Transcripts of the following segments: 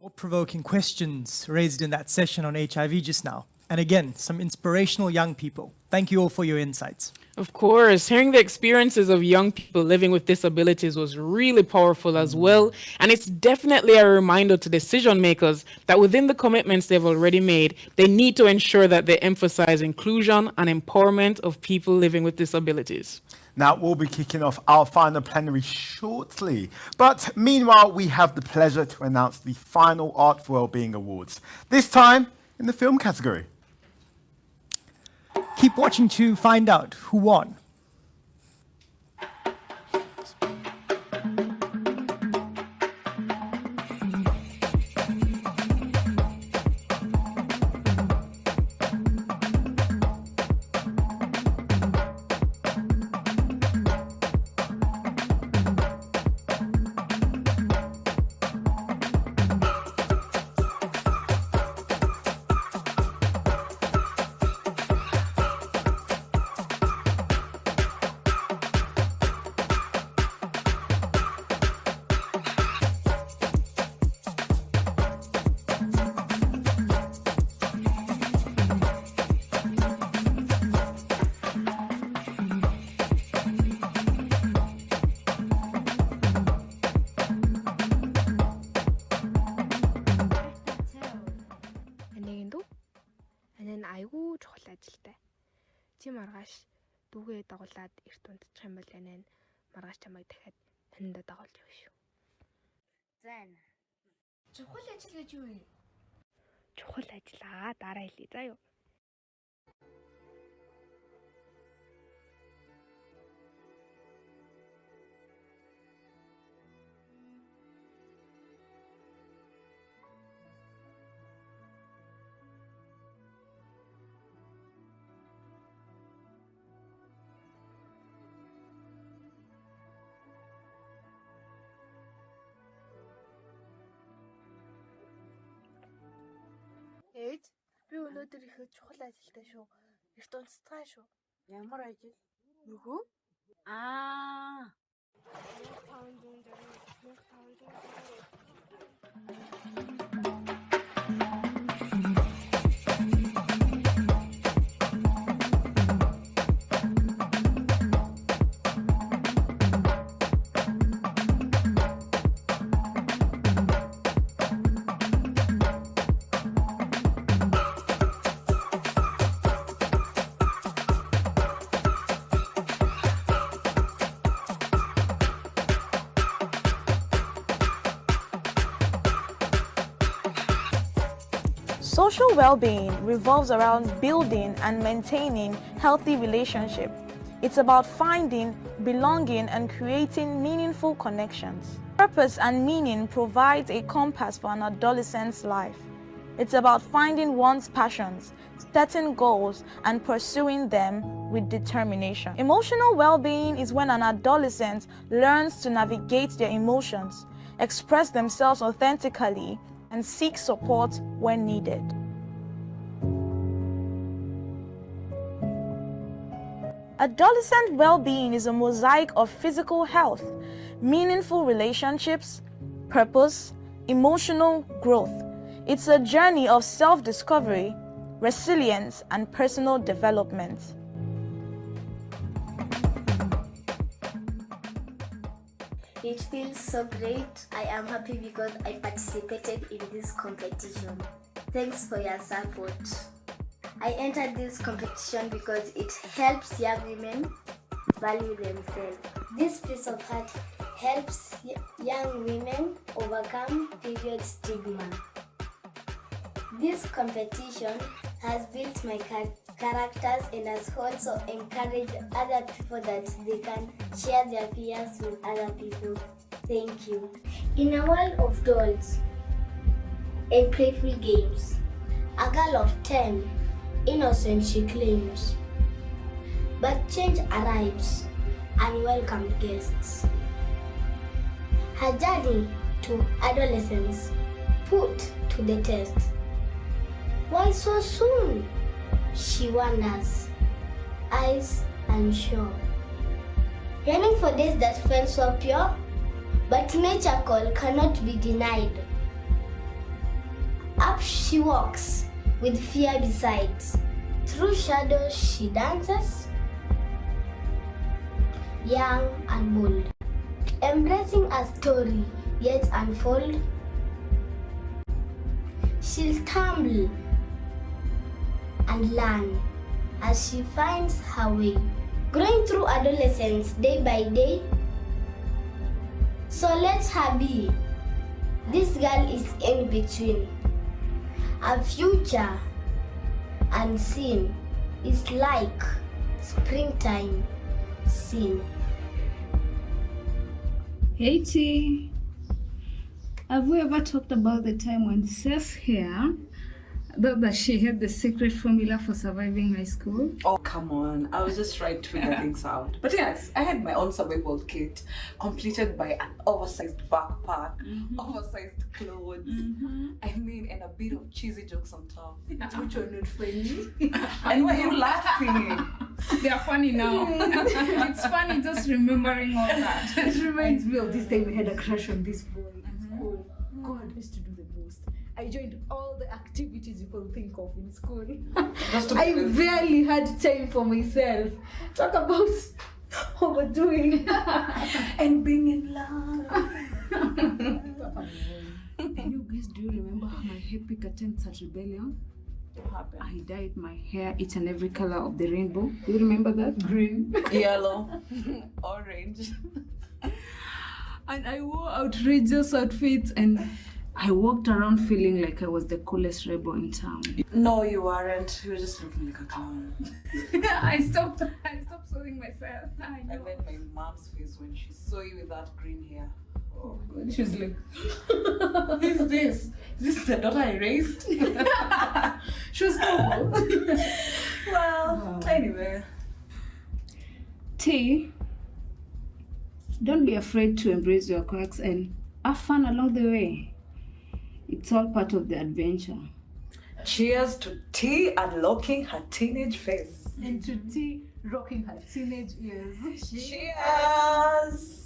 Thought-provoking questions raised in that session on HIV just now. And again, some inspirational young people. Thank you all for your insights. Of course, hearing the experiences of young people living with disabilities was really powerful as well. And it's definitely a reminder to decision makers that within the commitments they've already made, they need to ensure that they emphasize inclusion and empowerment of people living with disabilities. Now, we'll be kicking off our final plenary shortly. But meanwhile, we have the pleasure to announce the final Art for Wellbeing Awards, this time in the film category. Keep watching to find out who won. Айгүй чухал ажилтай. Чи маргааш дүүгээ дагуулад эрт унтчих юм бол энэ маргааш чамайг дахиад таниндаа дагуулж явна шүү. Зайн. Чухал ажил гэж юу юм? Чухал ажиллаа дараа хэлье заа юу. Ээж, би өнөөдөр их чухал ажилтай шүү. Эрт унтцгаа шүү. Ямар ажил? Нүгөө? Аа. Social well-being revolves around building and maintaining healthy relationships. It's about finding, belonging, and creating meaningful connections. Purpose and meaning provides a compass for an adolescent's life. It's about finding one's passions, setting goals, and pursuing them with determination. Emotional well-being is when an adolescent learns to navigate their emotions, express themselves authentically, and seek support when needed. Adolescent well-being is a mosaic of physical health, meaningful relationships, purpose, emotional growth. It's a journey of self-discovery, resilience, and personal development. It feels so great. I am happy because I participated in this competition. Thanks for your support. I entered this competition because it helps young women value themselves. This piece of art helps young women overcome period stigma. This competition has built my characters and has also encouraged other people that they can share their fears with other people. Thank you. In a world of dolls and playful games, a girl of 10, innocent she claims, but change arrives and welcomed guests. Her journey to adolescence put to the test. Why so soon? She wonders, eyes unsure. Yearning for days that felt so pure, but nature call cannot be denied. Up she walks, with fear beside. Through shadows she dances, young and bold, embracing a story yet unfold. She'll stumble and learn as she finds her way, growing through adolescence day by day. So let her be. This girl is in between. A future unseen is like springtime seen. Hey T, have we ever talked about the time when Sis here thought that she had the secret formula for surviving high school? Oh, come on. I was just trying to figure things out. But yes, I had my own survival kit completed by an oversized backpack, oversized clothes, I mean, and a bit of cheesy jokes on top. Which are not funny. And why are you laughing? They are funny now. It's funny just remembering all that. It reminds me of this time we had a crush on this boy in school. God, I used to do the most. I joined all the activities you could think of in school. I barely had time for myself. Talk about overdoing And being in love. And you guys, do you remember my epic attempts at rebellion? What happened? I dyed my hair each and every color of the rainbow. Do you remember that? Green. Yellow. Orange. And I wore outrageous outfits and I walked around feeling like I was the coolest rebel in town. No, you weren't. You were just looking like a clown. I stopped sewing myself. And then my mom's face when she saw you with that green hair. Oh God, she was like, Who is this? Is this the daughter I raised? she was cool. Well, anyway. T, don't be afraid to embrace your quirks and have fun along the way. It's all part of the adventure. Cheers to T unlocking her teenage face. and to T rocking her teenage ears. Cheers!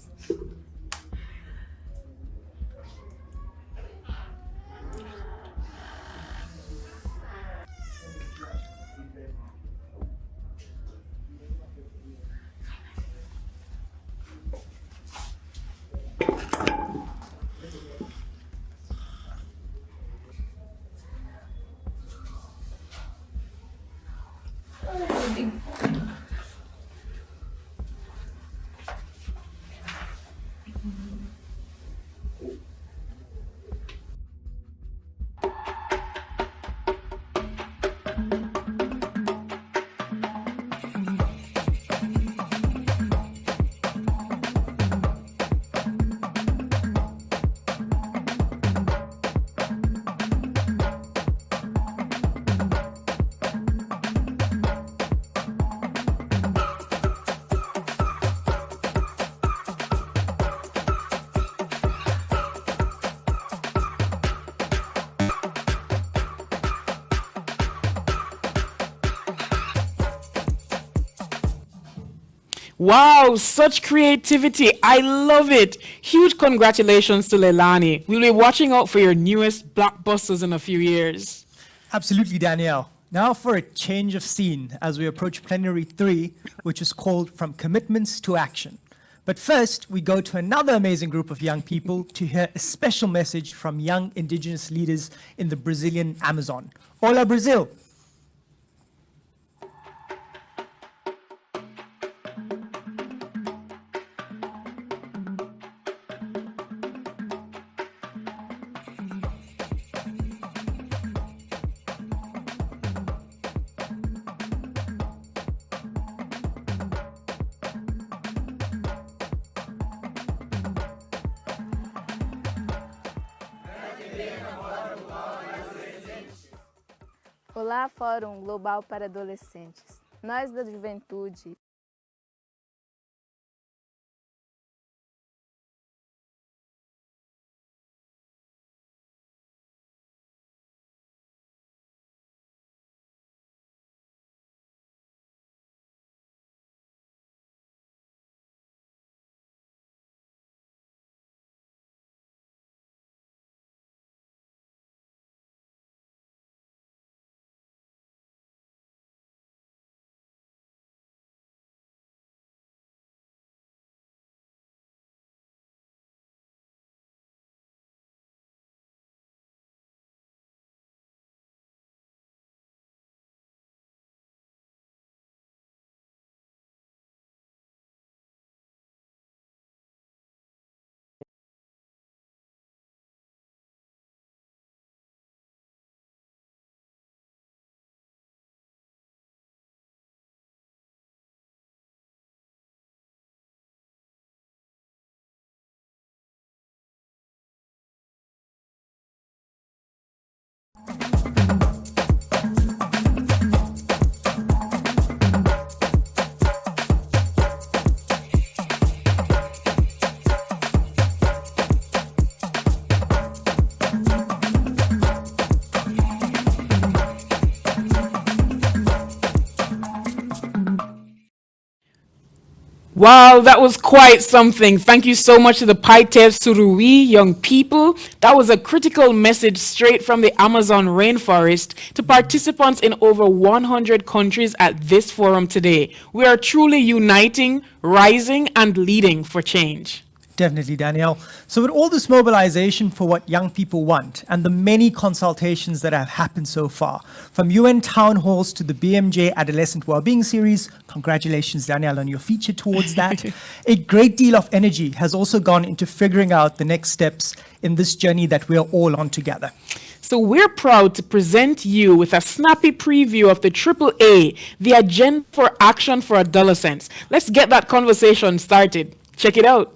Wow, such creativity. I love it. Huge congratulations to Leilani. We'll be watching out for your newest blockbusters in a few years. Absolutely, Danielle. Now for a change of scene as we approach Plenary 3, which is called From Commitments to Action. But first, we go to another amazing group of young people to hear a special message from young indigenous leaders in the Brazilian Amazon. Hola, Brazil! Olá, Fórum Global para Adolescentes. Nós da juventude Wow, that was quite something. Thank you so much to the Paite Surui young people. That was a critical message straight from the Amazon rainforest to participants in over 100 countries at this forum today. We are truly uniting, rising, and leading for change. Definitely, Danielle. So with all this mobilization for what young people want and the many consultations that have happened so far, from UN town halls to the BMJ Adolescent Wellbeing Series, congratulations, Danielle, on your feature towards that, a great deal of energy has also gone into figuring out the next steps in this journey that we're all on together. So we're proud to present you with a snappy preview of the AAA, the Agenda for Action for Adolescents. Let's get that conversation started. Check it out.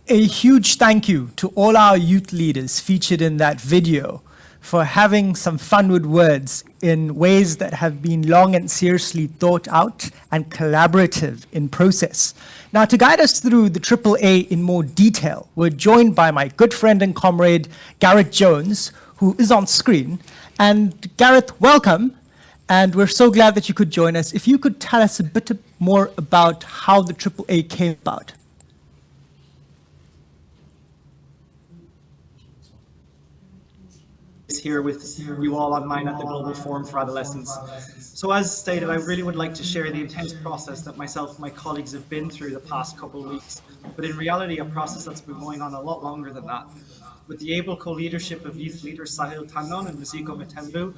A huge thank you to all our youth leaders featured in that video for having some fun with words in ways that have been long and seriously thought out and collaborative in process. Now, to guide us through the AAA in more detail, we're joined by my good friend and comrade, Gareth Jones, who is on screen. And Gareth, welcome. And we're so glad that you could join us. If you could tell us a bit more about how the AAA came about. Here with you all online at the Global Forum for Adolescents. So as stated, I really would like to share the intense process that myself and my colleagues have been through the past couple of weeks, but in reality a process that's been going on a lot longer than that. With the able co-leadership of youth leaders Sahil Tandon and Muziko Matembu,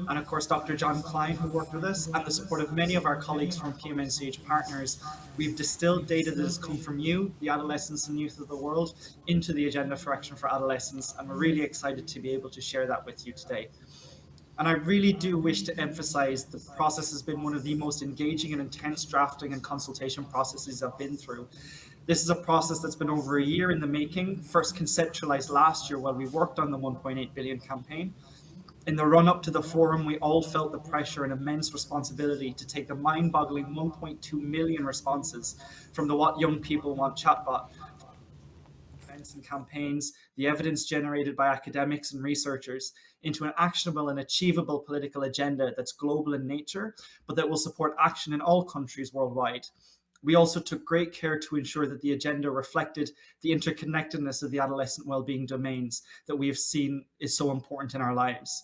and of course Dr. John Klein, who worked with us, and the support of many of our colleagues from PMNCH partners, we've distilled data that has come from you, the adolescents and youth of the world, into the Agenda for Action for Adolescents, and we're really excited to be able to share that with you today. And I really do wish to emphasize the process has been one of the most engaging and intense drafting and consultation processes I've been through. This is a process that's been over a year in the making, first conceptualized last year while we worked on the 1.8 billion campaign. In the run-up to the forum, we all felt the pressure and immense responsibility to take the mind-boggling 1.2 million responses from the What Young People Want chatbot, events and campaigns, the evidence generated by academics and researchers, into an actionable and achievable political agenda that's global in nature, but that will support action in all countries worldwide. We also took great care to ensure that the agenda reflected the interconnectedness of the adolescent well-being domains that we have seen is so important in our lives.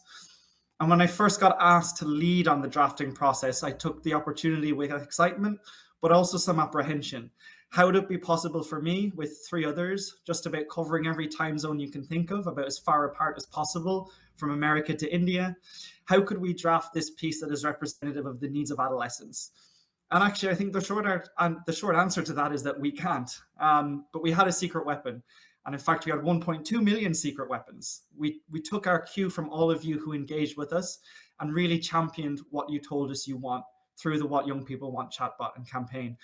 And when I first got asked to lead on the drafting process, I took the opportunity with excitement, but also some apprehension. How would it be possible for me, with 3 others, just about covering every time zone you can think of, about as far apart as possible, from America to India? How could we draft this piece that is representative of the needs of adolescents? And actually, I think the short answer to that is that we can't. But we had a secret weapon. And in fact, we had 1.2 million secret weapons. We took our cue from all of you who engaged with us and really championed what you told us you want through the What Young People Want chatbot and campaign.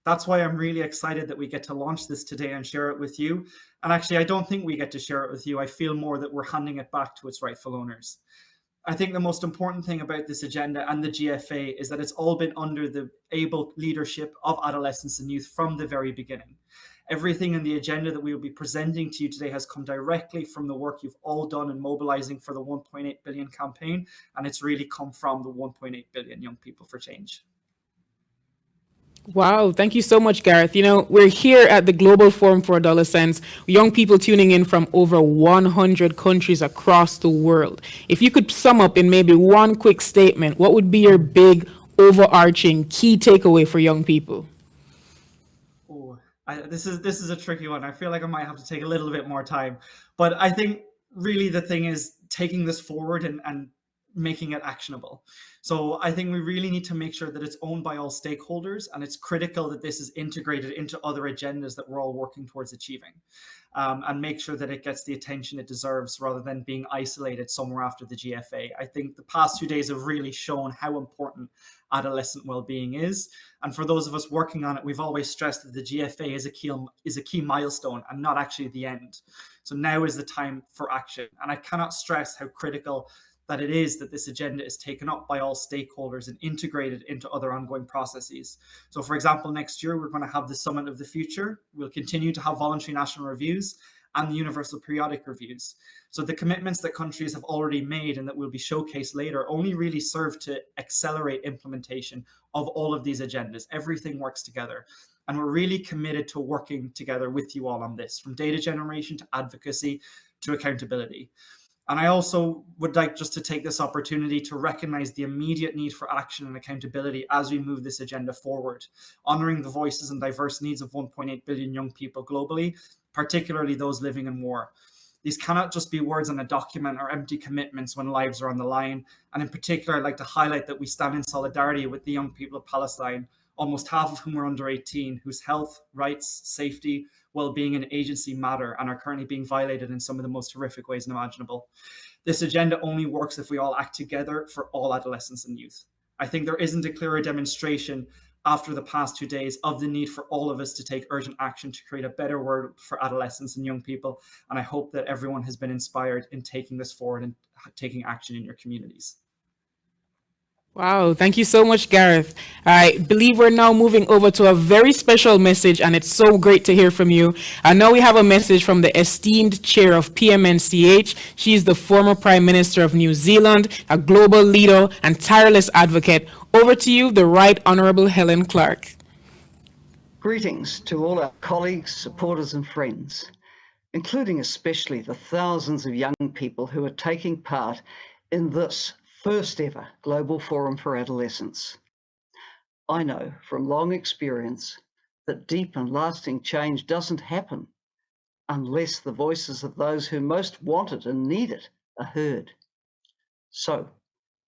That's why I'm really excited that we get to launch this today and share it with you. And actually, I don't think we get to share it with you. I feel more that we're handing it back to its rightful owners. I think the most important thing about this agenda and the GFA is that it's all been under the able leadership of adolescents and youth from the very beginning. Everything in the agenda that we will be presenting to you today has come directly from the work you've all done in mobilizing for the 1.8 billion campaign, and it's really come from the 1.8 billion Young People for Change. Wow, thank you so much, Gareth. You know, we're here at the Global Forum for Adolescents, young people tuning in from over 100 countries across the world. If you could sum up in maybe one quick statement, what would be your big, overarching key takeaway for young people? Oh, this is a tricky one. I feel like I might have to take a little bit more time, but I think really the thing is taking this forward and making it actionable. So I think we really need to make sure that it's owned by all stakeholders, and it's critical that this is integrated into other agendas that we're all working towards achieving, and make sure that it gets the attention it deserves rather than being isolated somewhere after the GFA. I think the past 2 days have really shown how important adolescent well-being is. And for those of us working on it, we've always stressed that the GFA is a key milestone and not actually the end. So now is the time for action. And I cannot stress how critical that it is that this agenda is taken up by all stakeholders and integrated into other ongoing processes. So for example, next year, we're going to have the Summit of the Future. We'll continue to have voluntary national reviews and the universal periodic reviews. So the commitments that countries have already made and that will be showcased later only really serve to accelerate implementation of all of these agendas. Everything works together. And we're really committed to working together with you all on this, from data generation to advocacy to accountability. And I also would like just to take this opportunity to recognize the immediate need for action and accountability as we move this agenda forward, honoring the voices and diverse needs of 1.8 billion young people globally, particularly those living in war. These cannot just be words on a document or empty commitments when lives are on the line. And in particular, I'd like to highlight that we stand in solidarity with the young people of Palestine, almost half of whom are under 18, whose health, rights, safety, well-being and agency matter and are currently being violated in some of the most horrific ways imaginable. This agenda only works if we all act together for all adolescents and youth. I think there isn't a clearer demonstration after the past 2 days of the need for all of us to take urgent action to create a better world for adolescents and young people. And I hope that everyone has been inspired in taking this forward and taking action in your communities. Wow, thank you so much, Gareth. I believe we're now moving over to a very special message, and it's so great to hear from you. I know we have a message from the esteemed chair of PMNCH. She is the former Prime Minister of New Zealand, a global leader and tireless advocate. Over to you, the Right Honourable Helen Clark. Greetings to all our colleagues, supporters and friends, including especially the thousands of young people who are taking part in this first ever Global Forum for Adolescents. I know from long experience that deep and lasting change doesn't happen unless the voices of those who most want it and need it are heard. So,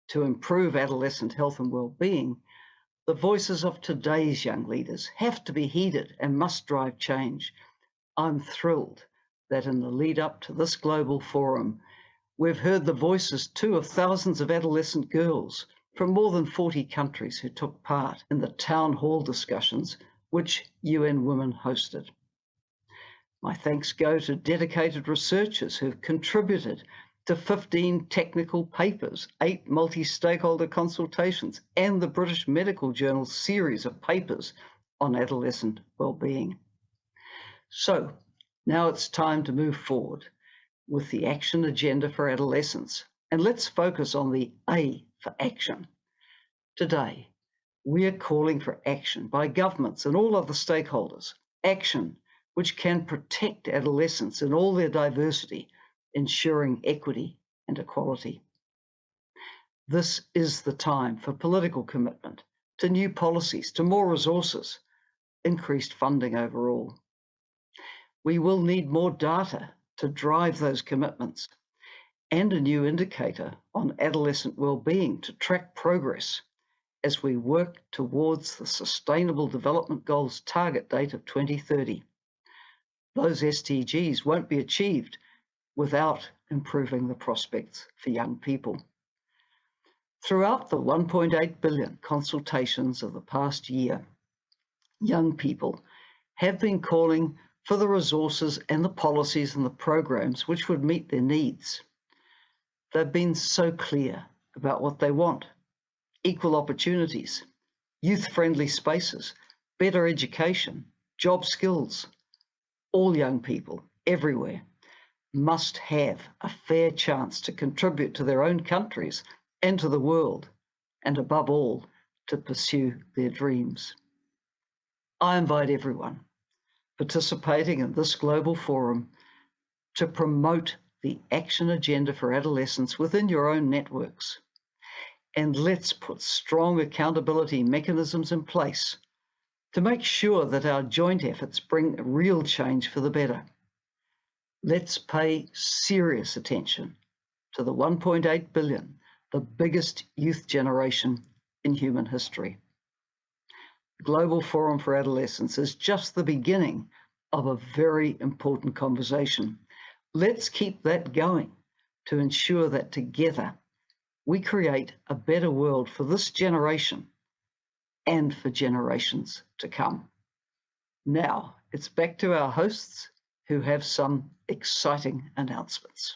to improve adolescent health and well-being, the voices of today's young leaders have to be heeded and must drive change. I'm thrilled that in the lead up to this Global Forum, we've heard the voices too of thousands of adolescent girls from more than 40 countries who took part in the town hall discussions which UN Women hosted. My thanks go to dedicated researchers who've contributed to 15 technical papers, 8 multi-stakeholder consultations, and the British Medical Journal's series of papers on adolescent well-being. So now it's time to move forward with the action agenda for adolescents. And let's focus on the A for action. Today, we are calling for action by governments and all other stakeholders, action which can protect adolescents in all their diversity, ensuring equity and equality. This is the time for political commitment to new policies, to more resources, increased funding overall. We will need more data to drive those commitments and a new indicator on adolescent well-being to track progress as we work towards the Sustainable Development Goals target date of 2030. Those SDGs won't be achieved without improving the prospects for young people. Throughout the 1.8 billion consultations of the past year, young people have been calling for the resources and the policies and the programs which would meet their needs. They've been so clear about what they want: equal opportunities, youth-friendly spaces, better education, job skills. All young people, everywhere, must have a fair chance to contribute to their own countries and to the world, and above all, to pursue their dreams. I invite everyone participating in this global forum to promote the action agenda for adolescence within your own networks. And let's put strong accountability mechanisms in place to make sure that our joint efforts bring real change for the better. Let's pay serious attention to the 1.8 billion, the biggest youth generation in human history. The Global Forum for Adolescence is just the beginning of a very important conversation. Let's keep that going to ensure that together we create a better world for this generation and for generations to come. Now it's back to our hosts who have some exciting announcements.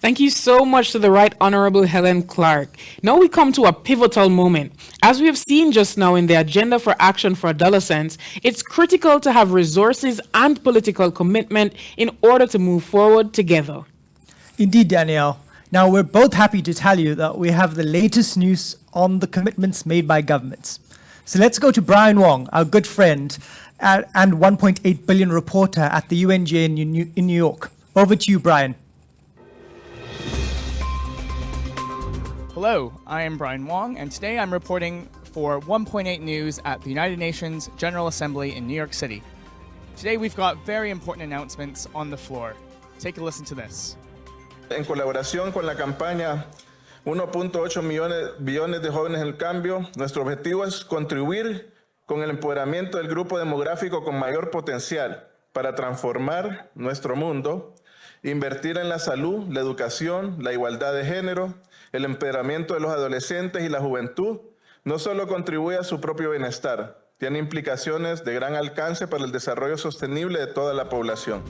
Thank you so much to the Right Honourable Helen Clark. Now we come to a pivotal moment. As we have seen just now in the Agenda for Action for Adolescents, it's critical to have resources and political commitment in order to move forward together. Indeed, Danielle. Now, we're both happy to tell you that we have the latest news on the commitments made by governments. So let's go to Brian Wong, our good friend and 1.8 billion reporter at the UNJ in New York. Over to you, Brian. Hello, I am Brian Wong, and today I'm reporting for 1.8 News at the United Nations General Assembly in New York City. Today we've got very important announcements on the floor. Take a listen to this. En colaboración con la campaña 1.8 billones de jóvenes en el cambio, nuestro objetivo es contribuir con el empoderamiento del grupo demográfico con mayor potencial para transformar nuestro mundo, invertir en la salud, la educación, la igualdad de género, el empoderamiento de los adolescentes y la juventud. No solo contribuye a su propio bienestar, tiene implicaciones de gran alcance para el desarrollo sostenible de toda la población.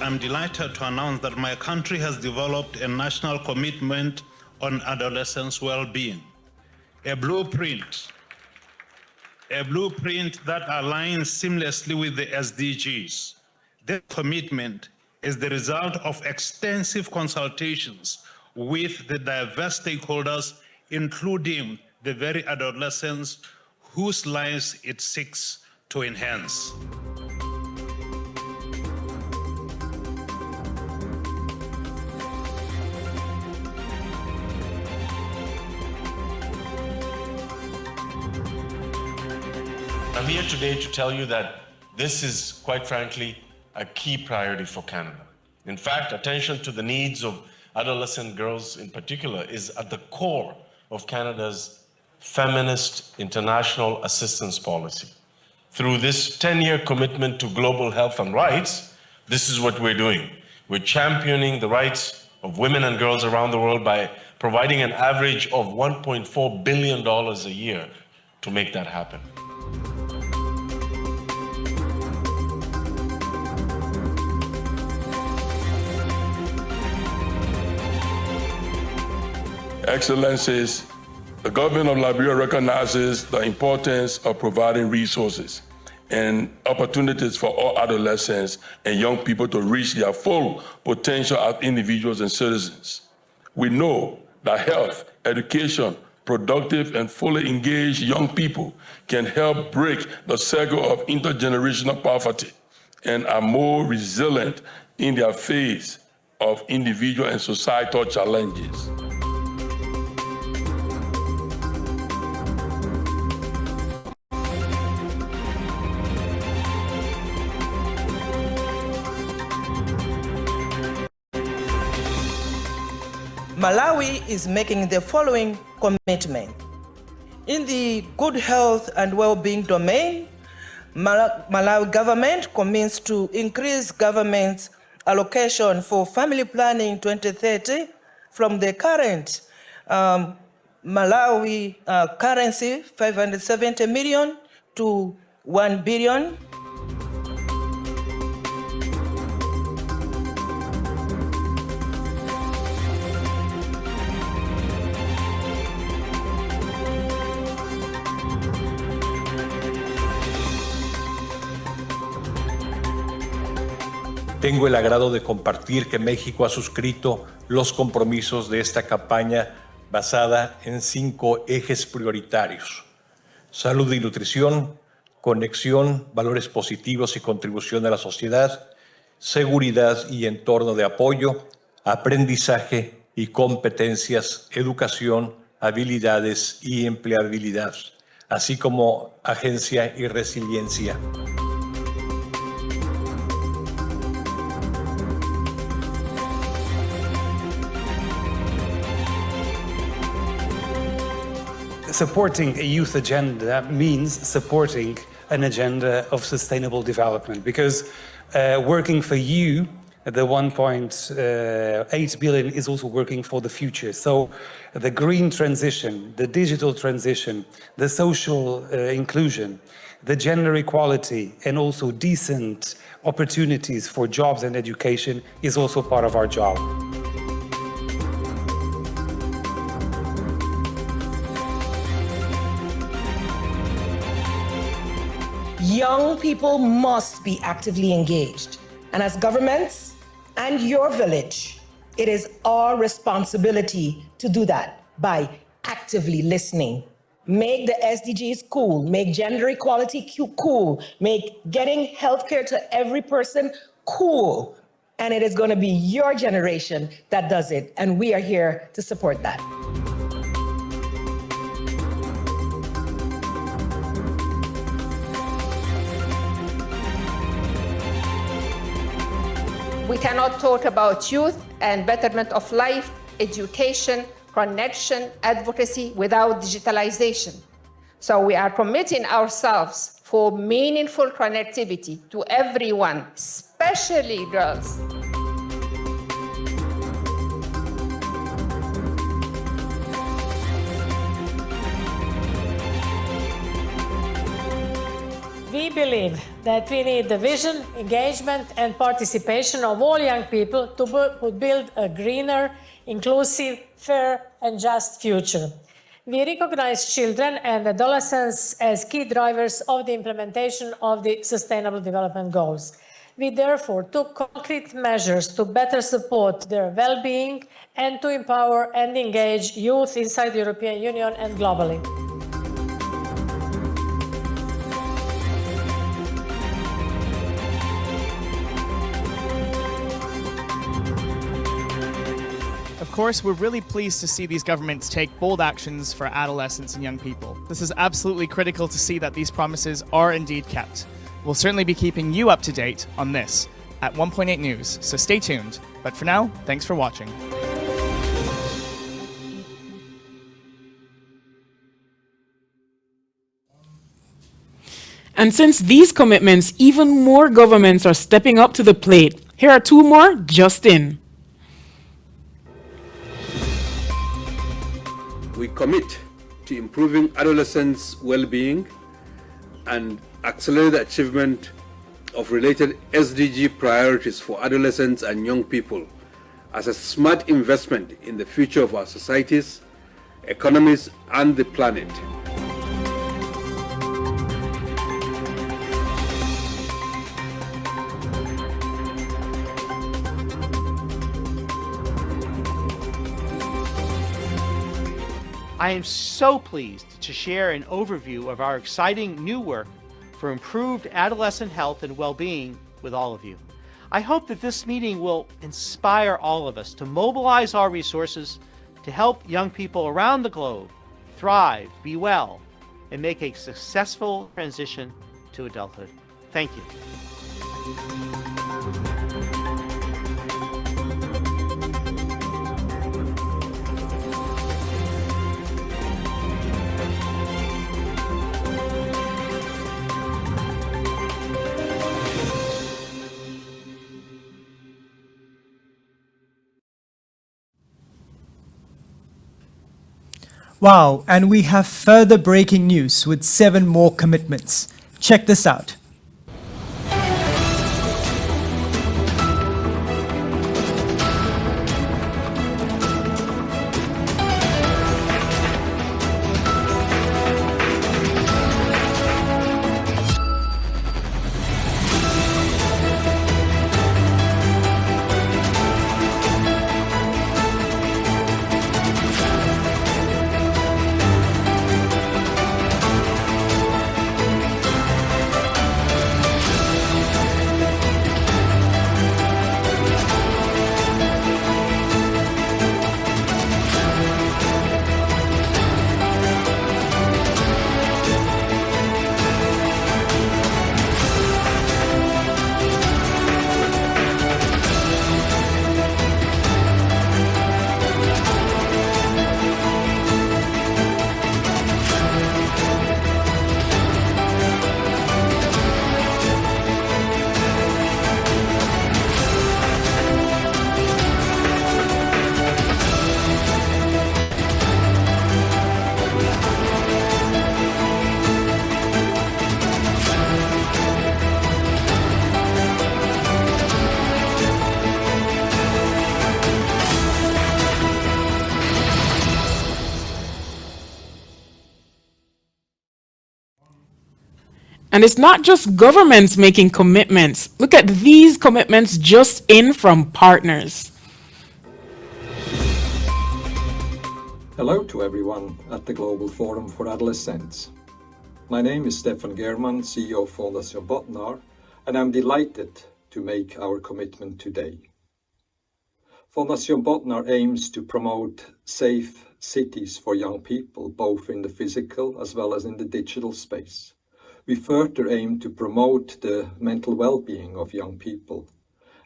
I'm delighted to announce that my country has developed a national commitment on adolescents' well-being, a blueprint that aligns seamlessly with the SDGs. This commitment is the result of extensive consultations with the diverse stakeholders, including the very adolescents whose lives it seeks to enhance. I'm here today to tell you that this is, quite frankly, a key priority for Canada. In fact, attention to the needs of adolescent girls in particular is at the core of Canada's feminist international assistance policy. Through this 10-year commitment to global health and rights, this is what we're doing. We're championing the rights of women and girls around the world by providing an average of $1.4 billion a year to make that happen. Excellencies, the government of Liberia recognizes the importance of providing resources and opportunities for all adolescents and young people to reach their full potential as individuals and citizens. We know that health, education, productive and fully engaged young people can help break the cycle of intergenerational poverty and are more resilient in their face of individual and societal challenges. Malawi is making the following commitment. In the good health and well-being domain, Malawi government commits to increase government's allocation for family planning 2030 from the current Malawi currency 570 million to 1 billion. tengo el agrado de compartir que México ha suscrito los compromisos de esta campaña basada en 5 ejes prioritarios: salud y nutrición, conexión, valores positivos y contribución a la sociedad, seguridad y entorno de apoyo, aprendizaje y competencias, educación, habilidades y empleabilidad, así como agencia y resiliencia. Supporting a youth agenda means supporting an agenda of sustainable development, because working for you, the 1.8 billion is also working for the future. So the green transition, the digital transition, the social inclusion, the gender equality, and also decent opportunities for jobs and education is also part of our job. Young people must be actively engaged. And as governments and your village, it is our responsibility to do that by actively listening. Make the SDGs cool, make gender equality cool, make getting healthcare to every person cool. And it is going to be your generation that does it. And we are here to support that. We cannot talk about youth and betterment of life, education, connection, advocacy without digitalization. So we are committing ourselves for meaningful connectivity to everyone, especially girls. We believe that we need the vision, engagement, and participation of all young people to build a greener, inclusive, fair, and just future. We recognize children and adolescents as key drivers of the implementation of the Sustainable Development Goals. We therefore took concrete measures to better support their well-being and to empower and engage youth inside the European Union and globally. Of course, we're really pleased to see these governments take bold actions for adolescents and young people. This is absolutely critical to see that these promises are indeed kept. We'll certainly be keeping you up to date on this at 1.8 News, so stay tuned. But for now, thanks for watching. And since these commitments, even more governments are stepping up to the plate. Here are 2 more just in. We commit to improving adolescents' well-being and accelerate the achievement of related SDG priorities for adolescents and young people as a smart investment in the future of our societies, economies, and the planet. I am so pleased to share an overview of our exciting new work for improved adolescent health and well-being with all of you. I hope that this meeting will inspire all of us to mobilize our resources to help young people around the globe thrive, be well, and make a successful transition to adulthood. Thank you. Wow, and we have further breaking news with 7 more commitments. Check this out. And it's not just governments making commitments. Look at these commitments just in from partners. Hello to everyone at the Global Forum for Adolescents. My name is Stefan German, CEO of Fondation Botnar, and I'm delighted to make our commitment today. Fondation Botnar aims to promote safe cities for young people, both in the physical as well as in the digital space. We further aim to promote the mental well-being of young people,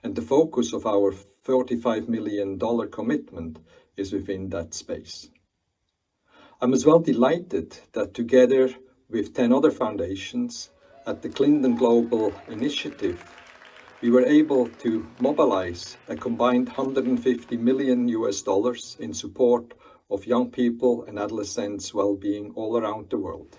and the focus of our $45 million commitment is within that space. I'm as well delighted that together with 10 other foundations at the Clinton Global Initiative, we were able to mobilize a combined $150 million in support of young people and adolescents' well-being all around the world.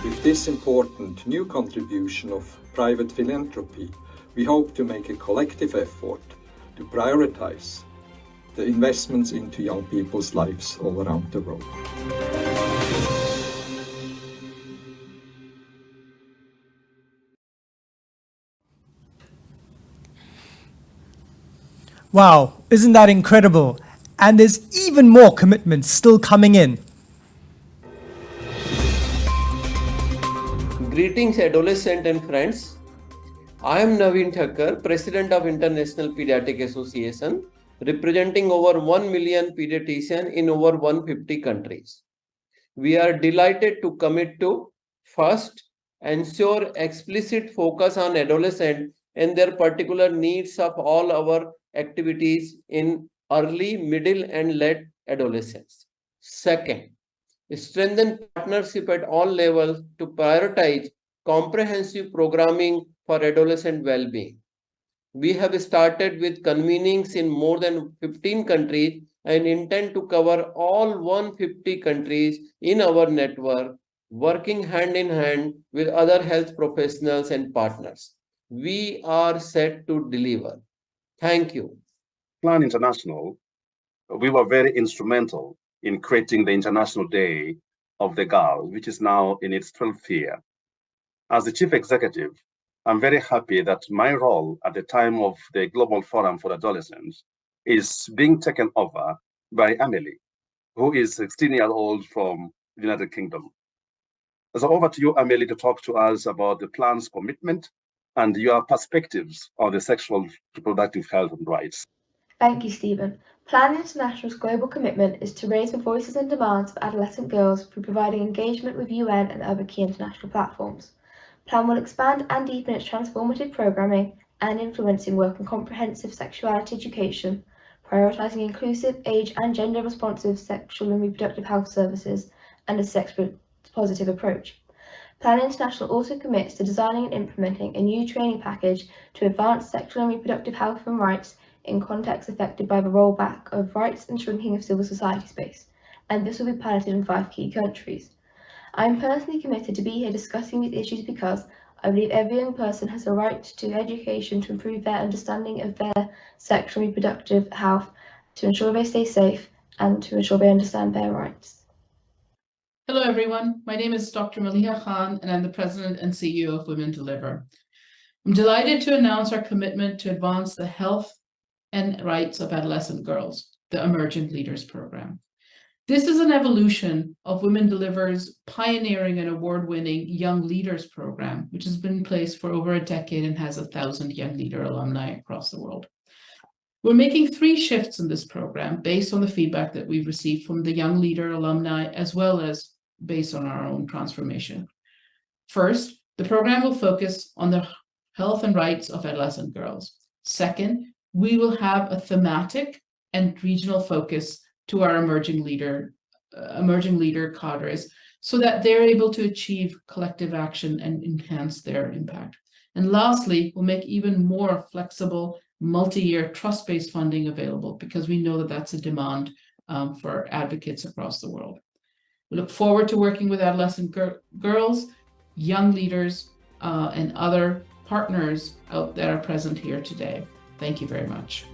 With this important new contribution of private philanthropy, we hope to make a collective effort to prioritize the investments into young people's lives all around the world. Wow, isn't that incredible? And there's even more commitments still coming in. Greetings, adolescent and friends. I am Naveen Thakkar, President of International Pediatric Association, representing over 1 million pediatricians in over 150 countries. We are delighted to commit to, first, ensure explicit focus on adolescents and their particular needs of all our activities in early, middle, and late adolescence. Second, strengthen partnership at all levels to prioritize comprehensive programming for adolescent well-being. We have started with convenings in more than 15 countries and intend to cover all 150 countries in our network, working hand in hand with other health professionals and partners. We are set to deliver. Thank you. Plan International, we were very instrumental in creating the International Day of the Girl, which is now in its 12th year. As the Chief Executive, I'm very happy that my role at the time of the Global Forum for Adolescents is being taken over by Amelie, who is 16-year-old from the United Kingdom. So over to you, Amelie, to talk to us about the plan's commitment and your perspectives on the sexual reproductive health and rights. Thank you, Stephen. Plan International's global commitment is to raise the voices and demands of adolescent girls through providing engagement with UN and other key international platforms. Plan will expand and deepen its transformative programming and influencing work on comprehensive sexuality education, prioritising inclusive, age and gender responsive sexual and reproductive health services, and a sex-positive approach. Plan International also commits to designing and implementing a new training package to advance sexual and reproductive health and rights in contexts affected by the rollback of rights and shrinking of civil society space, and this will be piloted in 5 key countries. I am personally committed to be here discussing these issues because I believe every young person has a right to education to improve their understanding of their sexual and reproductive health, to ensure they stay safe, and to ensure they understand their rights. Hello everyone, my name is Dr. Maliha Khan and I'm the President and CEO of Women Deliver. I'm delighted to announce our commitment to advance the health and rights of adolescent girls, the Emergent Leaders Program. This is an evolution of Women Deliver's pioneering and award-winning Young Leaders program, which has been in place for over a decade and has 1,000 Young Leader alumni across the world. We're making 3 shifts in this program based on the feedback that we've received from the Young Leader alumni, as well as based on our own transformation. First, the program will focus on the health and rights of adolescent girls. Second, we will have a thematic and regional focus to our emerging leader cadres so that they're able to achieve collective action and enhance their impact. And lastly, we'll make even more flexible multi-year trust-based funding available because we know that that's a demand for advocates across the world. We look forward to working with adolescent girls, young leaders, and other partners out that are present here today. Thank you very much.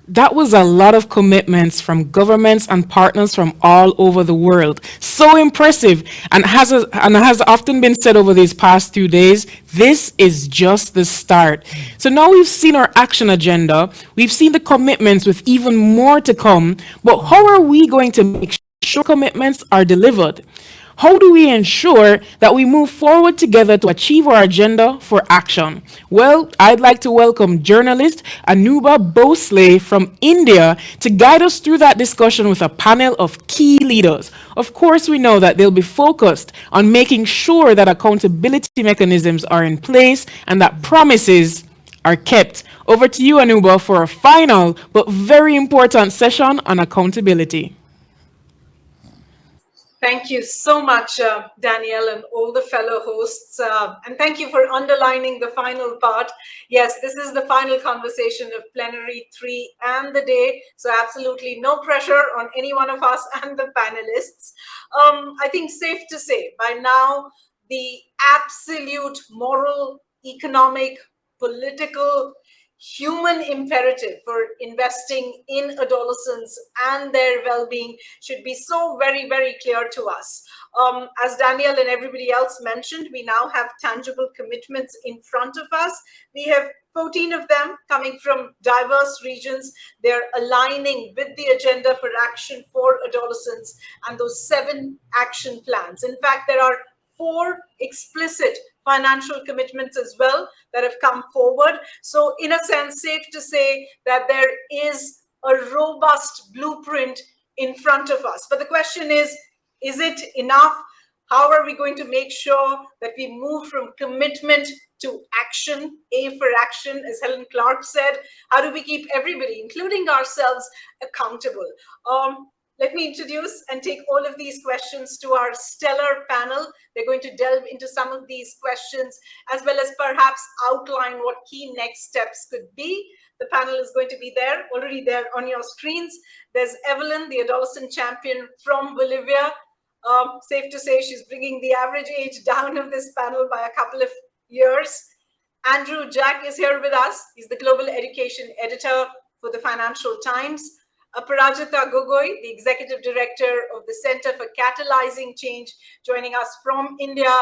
That was a lot of commitments from governments and partners from all over the world. So impressive. And has often been said over these past 2 days, this is just the start. So now we've seen our action agenda, we've seen the commitments with even more to come, but how are we going to make sure commitments are delivered? How do we ensure that we move forward together to achieve our agenda for action? Well, I'd like to welcome journalist Anuba Bhosle from India to guide us through that discussion with a panel of key leaders. Of course, we know that they'll be focused on making sure that accountability mechanisms are in place and that promises are kept. Over to you, Anuba, for a final but very important session on accountability. Thank you so much, Danielle, and all the fellow hosts. And thank you for underlining the final part. Yes, this is the final conversation of Plenary 3 and the day. So absolutely no pressure on any one of us and the panelists. I think safe to say by now, the absolute moral, economic, political, human imperative for investing in adolescents and their well-being should be so very, very clear to us. As Danielle and everybody else mentioned, we now have tangible commitments in front of us. We have 14 of them coming from diverse regions. They're aligning with the agenda for action for adolescents and those 7 action plans. In fact, there are 4 explicit financial commitments as well that have come forward. So in a sense, safe to say that there is a robust blueprint in front of us. But the question is it enough? How are we going to make sure that we move from commitment to action, A for action, as Helen Clark said? How do we keep everybody, including ourselves, accountable? Let me introduce and take all of these questions to our stellar panel. They're going to delve into some of these questions, as well as perhaps outline what key next steps could be. The panel is going to be there, already there on your screens. There's Evelyn, the adolescent champion from Bolivia. Safe to say she's bringing the average age down of this panel by a couple of years. Andrew Jack is here with us. He's the global education editor for the Financial Times. Parajita Gogoi, the Executive Director of the Center for Catalyzing Change, joining us from India,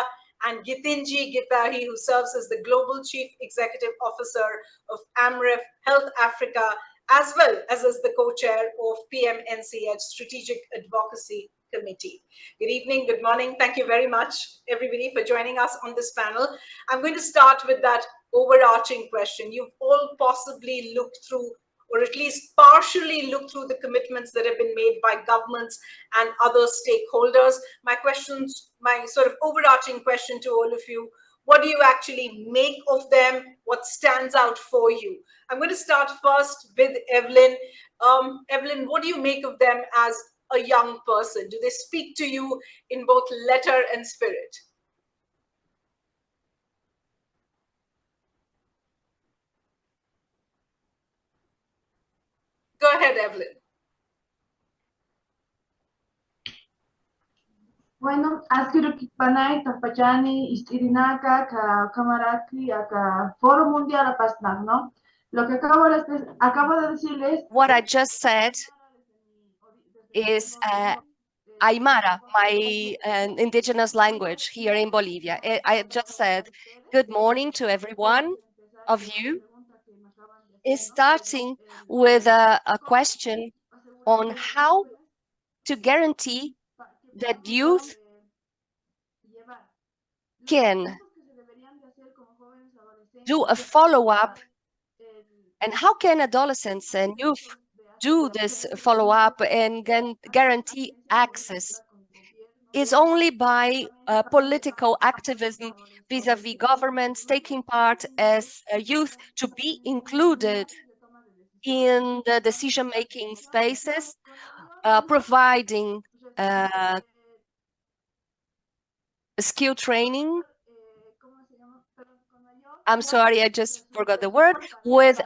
and Gitinji Gipahi, who serves as the Global Chief Executive Officer of AMREF Health Africa, as well as the co-chair of PMNCH Strategic Advocacy Committee. Good evening, good morning. Thank you very much, everybody, for joining us on this panel. I'm going to start with that overarching question. You've all possibly looked through, or at least partially look through the commitments that have been made by governments and other stakeholders. My sort of overarching question to all of you, what do you actually make of them? What stands out for you? I'm going to start first with Evelyn. Evelyn, what do you make of them as a young person? Do they speak to you in both letter and spirit? Go ahead, Evelyn. Bueno, askiro kikpanay tapachani istirinaka ka kamaraki ka Foro Mundial a Pasnak, ¿no? Lo que acabo de decirles. What I just said is Aymara, my indigenous language here in Bolivia. I just said good morning to everyone of you. Is starting with a question on how to guarantee that youth can do a follow-up, and how can adolescents and youth do this follow-up and guarantee access? Is only by political activism vis-a-vis governments taking part as youth to be included in the decision-making spaces, providing skill training. I'm sorry, I just forgot the word. With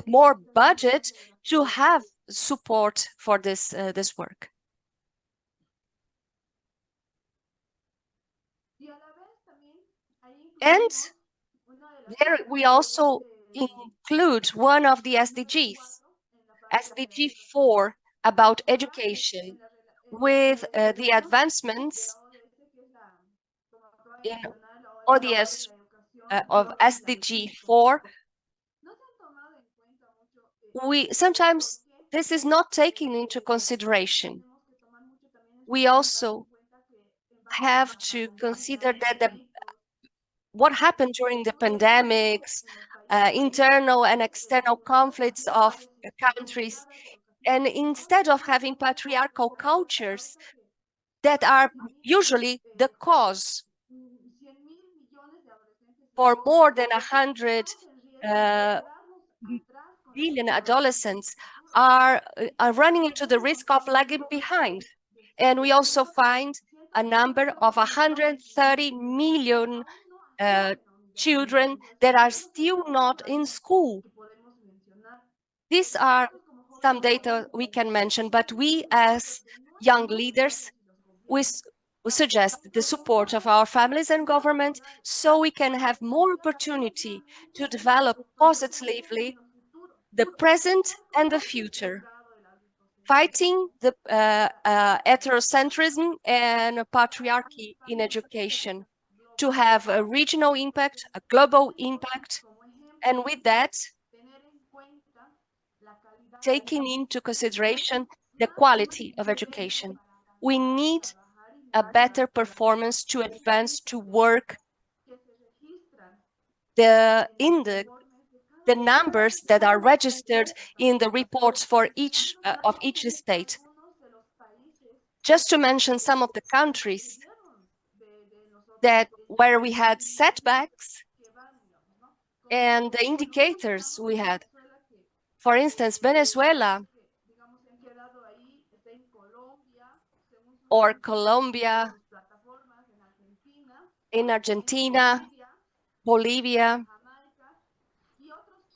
more budget to have support for this work. And there we also include one of the SDGs, SDG 4, about education, with the advancements in ODS of SDG 4. Sometimes this is not taken into consideration. We also have to consider that what happened during the pandemics, internal and external conflicts of countries, and instead of having patriarchal cultures that are usually the cause for more than 100 billion adolescents are running into the risk of lagging behind. And we also find a number of 130 million children that are still not in school. These are some data we can mention, but we as young leaders, we suggest the support of our families and government so we can have more opportunity to develop positively the present and the future, fighting the heterocentrism and patriarchy in education, to have a regional impact, a global impact, and with that, taking into consideration the quality of education. We need a better performance to advance to work the numbers that are registered in the reports for each of each state. Just to mention some of the countries where we had setbacks and the indicators we had. For instance, Venezuela or Colombia, in Argentina, Bolivia,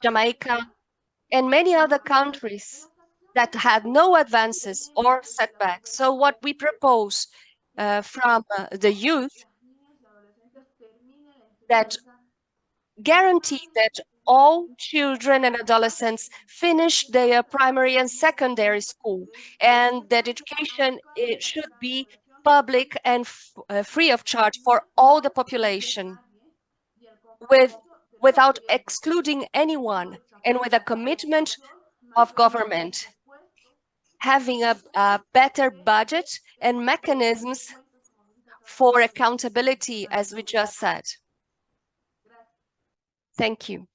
Jamaica, and many other countries that had no advances or setbacks. So what we propose from the youth, that guarantee that all children and adolescents finish their primary and secondary school, and that education should be public and free of charge for all the population, without excluding anyone, and with a commitment of government, having a better budget and mechanisms for accountability, as we just said. Thank you.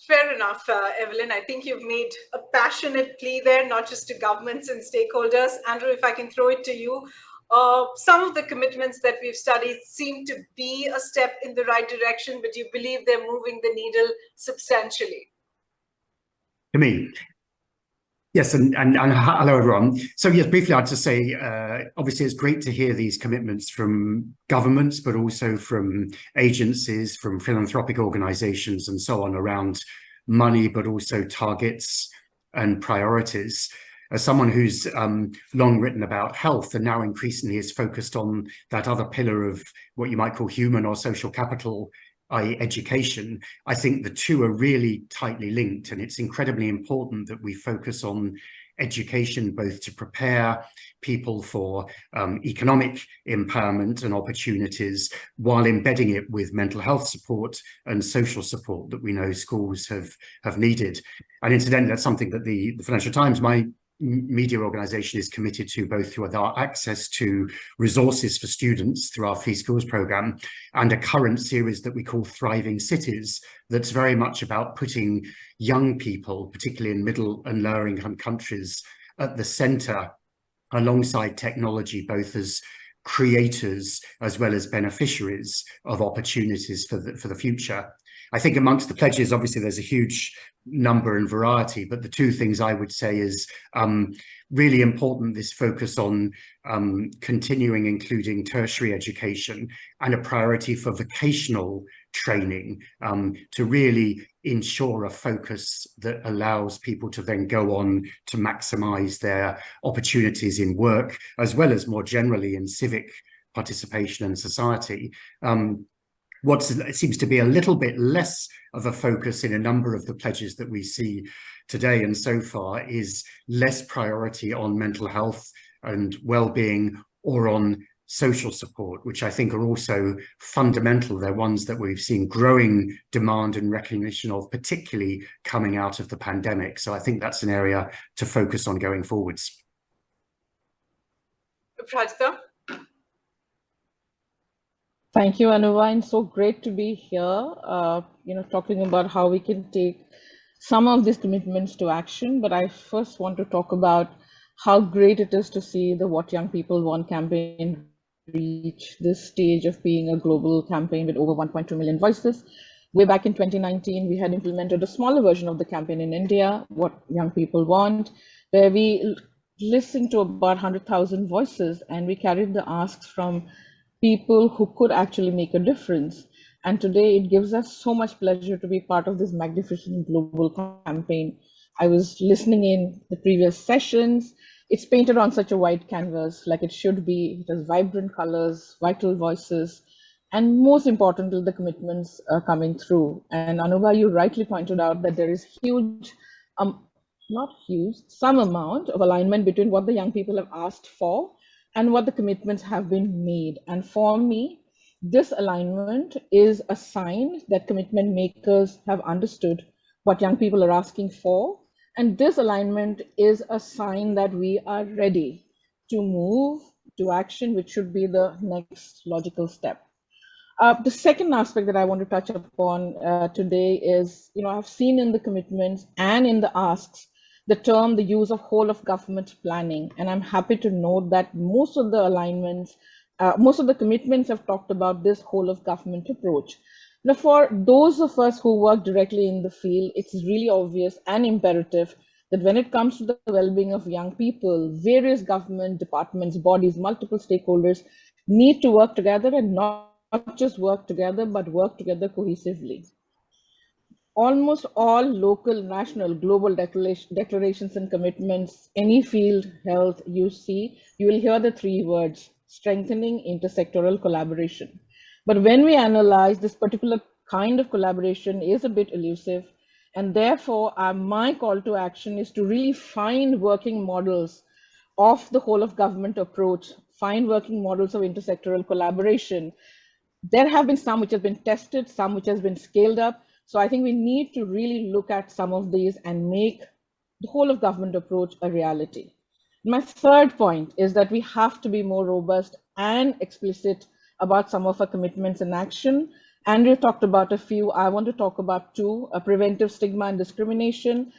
Fair enough, Evelyn. I think you've made a passionate plea there, not just to governments and stakeholders. Andrew, if I can throw it to you. Some of the commitments that we've studied seem to be a step in the right direction, but you believe they're moving the needle substantially. To me. Yes, and hello, everyone. So yes, briefly, I'd just say, obviously, it's great to hear these commitments from governments, but also from agencies, from philanthropic organizations and so on around money, but also targets and priorities. As someone who's long written about health and now increasingly is focused on that other pillar of what you might call human or social capital i.e. education, I think the two are really tightly linked, and it's incredibly important that we focus on education both to prepare people for economic empowerment and opportunities while embedding it with mental health support and social support that we know schools have needed. And incidentally, that's something that the Financial Times, my media organization, is committed to, both through our access to resources for students through our Free Schools program and a current series that we call Thriving Cities, that's very much about putting young people, particularly in middle and lower income countries, at the center alongside technology, both as creators as well as beneficiaries of opportunities for the future. I think amongst the pledges, obviously there's a huge number and variety, but the two things I would say is really important, this focus on continuing including tertiary education and a priority for vocational training to really ensure a focus that allows people to then go on to maximize their opportunities in work, as well as more generally in civic participation in society. What seems to be a little bit less of a focus in a number of the pledges that we see today and so far is less priority on mental health and well-being or on social support, which I think are also fundamental. They're ones that we've seen growing demand and recognition of, particularly coming out of the pandemic. So I think that's an area to focus on going forwards. Prajita? Thank you, Anuva, and so great to be here, talking about how we can take some of these commitments to action. But I first want to talk about how great it is to see the What Young People Want campaign reach this stage of being a global campaign with over 1.2 million voices. Way back in 2019, we had implemented a smaller version of the campaign in India, What Young People Want, where we listened to about 100,000 voices, and we carried the asks from people who could actually make a difference. And today it gives us so much pleasure to be part of this magnificent global campaign. I was listening in the previous sessions. It's painted on such a white canvas, like it should be. It has vibrant colors, vital voices, and most importantly, the commitments are coming through. And Anuba, you rightly pointed out that there is huge, not huge, some amount of alignment between what the young people have asked for and what the commitments have been made. And for me, this alignment is a sign that commitment makers have understood what young people are asking for. And this alignment is a sign that we are ready to move to action, which should be the next logical step. The second aspect that I want to touch upon today is, I've seen in the commitments and in the asks the term, the use of whole of government planning. And I'm happy to note that most of the alignments, most of the commitments have talked about this whole of government approach. Now, for those of us who work directly in the field, it's really obvious and imperative that when it comes to the well-being of young people, various government departments, bodies, multiple stakeholders need to work together, and not just work together, but work together cohesively. Almost all local, national, global declarations and commitments, any field, health, you see, you will hear the three words: strengthening intersectoral collaboration. But when we analyze, this particular kind of collaboration is a bit elusive, and therefore my call to action is to really find working models of the whole of government approach, find working models of intersectoral collaboration. There have been some which have been tested, some which has been scaled up. So I think we need to really look at some of these and make the whole of government approach a reality. My third point is that we have to be more robust and explicit about some of our commitments and action. Andrew talked about a few. I want to talk about two: preventive stigma and discrimination.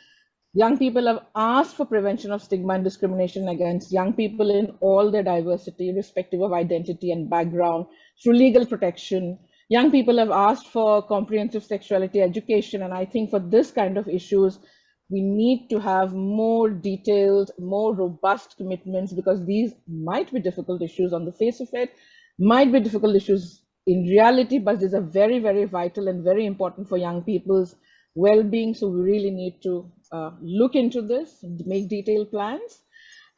Young people have asked for prevention of stigma and discrimination against young people in all their diversity, irrespective of identity and background, through legal protection. Young people have asked for comprehensive sexuality education, and I think for this kind of issues, we need to have more detailed, more robust commitments, because these might be difficult issues on the face of it, might be difficult issues in reality, but these are very, very vital and very important for young people's well-being. So we really need to look into this, make detailed plans.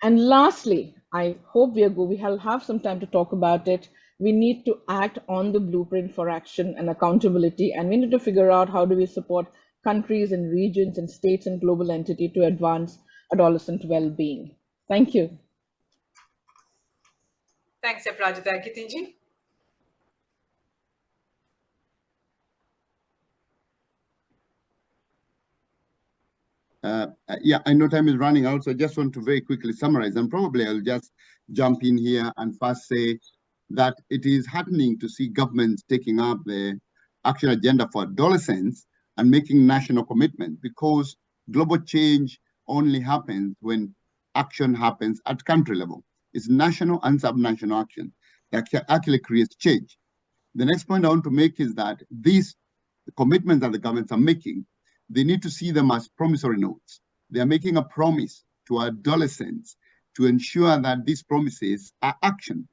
And lastly, I hope we'll have some time to talk about it. We need to act on the blueprint for action and accountability, and we need to figure out how do we support countries and regions and states and global entity to advance adolescent well-being. Thank you. Thanks, Aprajita. Gitinji? Yeah, I know time is running out, so I just want to very quickly summarize, and probably I'll just jump in here and first say that it is heartening to see governments taking up the action agenda for adolescents and making national commitment, because global change only happens when action happens at country level. It's national and subnational action that actually creates change. The next point I want to make is that these commitments that the governments are making, they need to see them as promissory notes. They are making a promise to adolescents to ensure that these promises are actioned.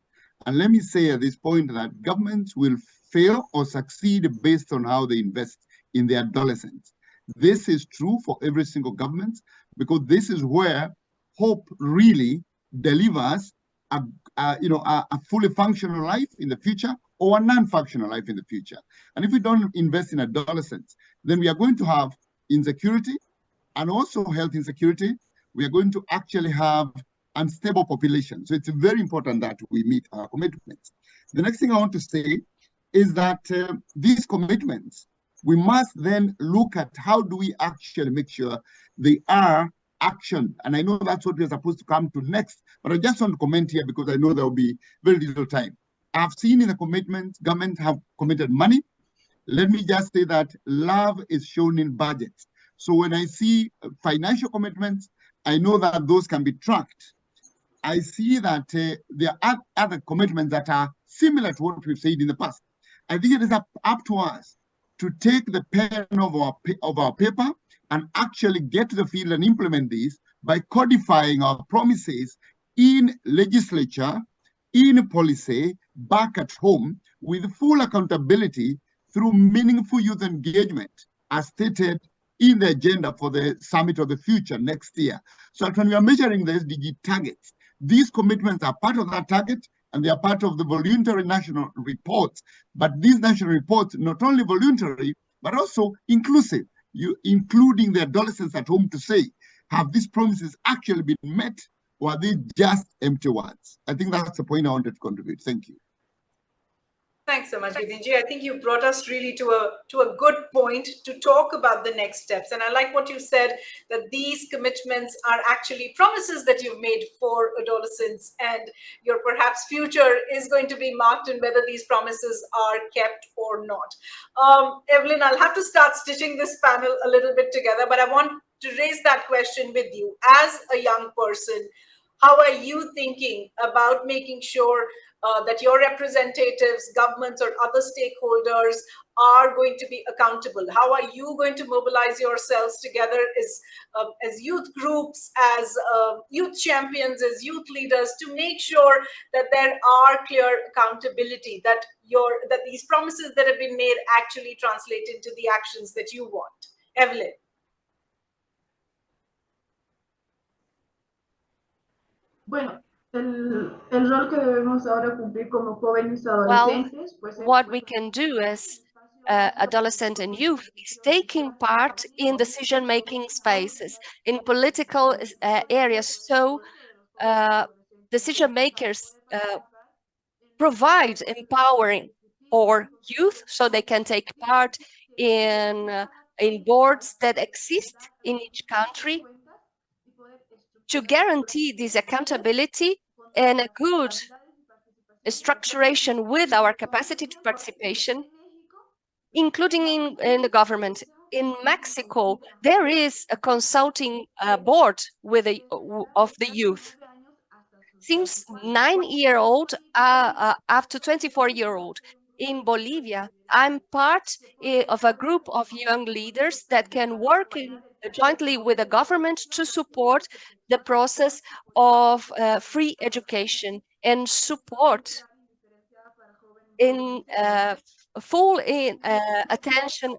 And let me say at this point that governments will fail or succeed based on how they invest in the adolescents. This is true for every single government, because this is where hope really delivers a fully functional life in the future, or a non-functional life in the future. And if we don't invest in adolescents, then we are going to have insecurity and also health insecurity. We are going to actually have unstable population. So it's very important that we meet our commitments. The next thing I want to say is that these commitments, we must then look at how do we actually make sure they are action. And I know that's what we're supposed to come to next, but I just want to comment here because I know there will be very little time. I've seen in the commitments, governments have committed money. Let me just say that love is shown in budgets. So when I see financial commitments, I know that those can be tracked. I see that there are other commitments that are similar to what we've said in the past. I think it is up to us to take the pen of our paper and actually get to the field and implement these by codifying our promises in legislature, in policy, back at home, with full accountability through meaningful youth engagement, as stated in the agenda for the Summit of the Future next year. So that when we are measuring the SDG targets, these commitments are part of that target, and they are part of the voluntary national reports. But these national reports, not only voluntary, but also inclusive, including the adolescents at home to say, have these promises actually been met, or are they just empty words? I think that's the point I wanted to contribute. Thank you. Thanks so much, Gitinji. I think you brought us really to a good point to talk about the next steps. And I like what you said, that these commitments are actually promises that you've made for adolescents, and your perhaps future is going to be marked in whether these promises are kept or not. Evelyn, I'll have to start stitching this panel a little bit together, but I want to raise that question with you. As a young person, how are you thinking about making sure that your representatives, governments, or other stakeholders are going to be accountable? How are you going to mobilize yourselves together as youth groups, as youth champions, as youth leaders, to make sure that there are clear accountability, that these promises that have been made actually translate into the actions that you want? Evelyn. Bueno, el rol que debemos ahora cumplir como jóvenes Well, adolescentes, pues what we can do as adolescent and youth is taking part in decision-making spaces, in political areas, so decision makers provide empowering for youth so they can take part in boards that exist in each country, to guarantee this accountability and a good structuration with our capacity to participation, including in the government. In Mexico, there is a consulting board of the youth, since 9-year-old up to 24-year-old. In Bolivia, I'm part of a group of young leaders that can work jointly with the government to support the process of free education and support in full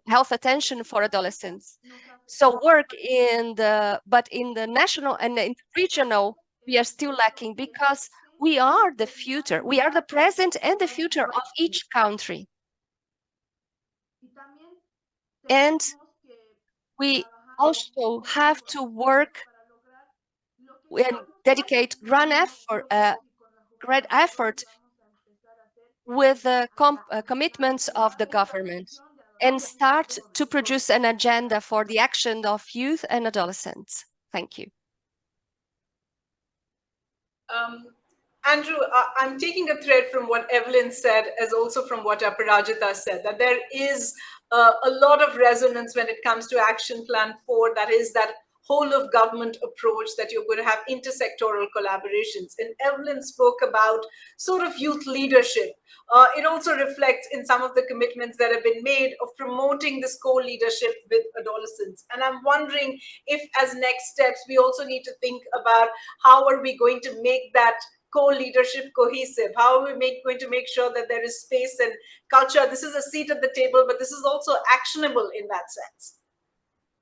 health attention for adolescents. So work but in the national and in regional, we are still lacking, because We are the future. We are the present and the future of each country. And we also have to work and dedicate great effort with the commitments of the government and start to produce an agenda for the action of youth and adolescents. Thank you. Andrew, I'm taking a thread from what Evelyn said, as also from what Aparajita said, that there is a lot of resonance when it comes to Action Plan 4, that is that whole of government approach, that you're going to have intersectoral collaborations. And Evelyn spoke about sort of youth leadership. It also reflects in some of the commitments that have been made of promoting this co-leadership with adolescents. And I'm wondering if, as next steps, we also need to think about how are we going to make that co-leadership cohesive? How are we going to make sure that there is space and culture? This is a seat at the table, but this is also actionable in that sense.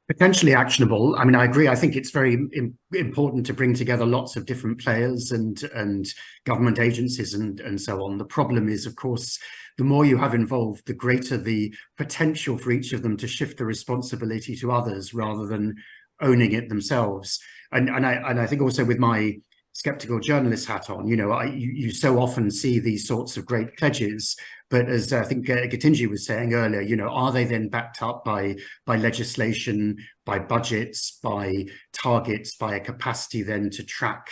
Potentially actionable. I mean, I agree. I think it's very important to bring together lots of different players and government agencies and so on. The problem is, of course, the more you have involved, the greater the potential for each of them to shift the responsibility to others rather than owning it themselves. And I think also with my skeptical journalist hat on, you know, you so often see these sorts of great pledges, but as I think Gitinji was saying earlier, you know, are they then backed up by legislation, by budgets, by targets, by a capacity then to track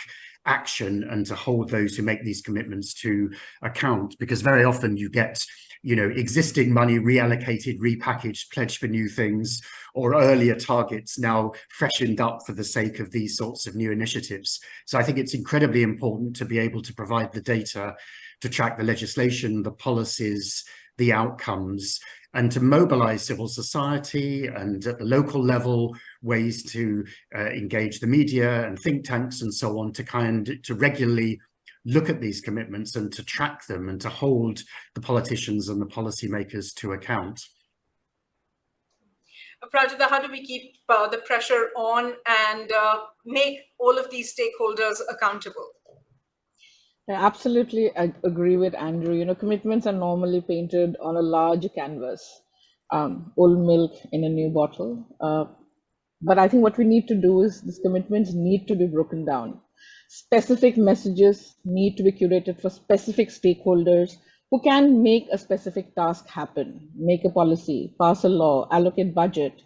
action and to hold those who make these commitments to account? Because very often you get, you know, existing money reallocated, repackaged, pledged for new things, or earlier targets now freshened up for the sake of these sorts of new initiatives. So I think it's incredibly important to be able to provide the data to track the legislation, the policies, the outcomes, and to mobilize civil society and at the local level ways to engage the media and think tanks and so on to regularly look at these commitments and to track them and to hold the politicians and the policymakers to account. Prajita, how do we keep the pressure on and make all of these stakeholders accountable? I absolutely agree with Andrew. You know, commitments are normally painted on a large canvas, old milk in a new bottle. But I think what we need to do is these commitments need to be broken down. Specific messages need to be curated for specific stakeholders who can make a specific task happen, make a policy, pass a law, allocate budget,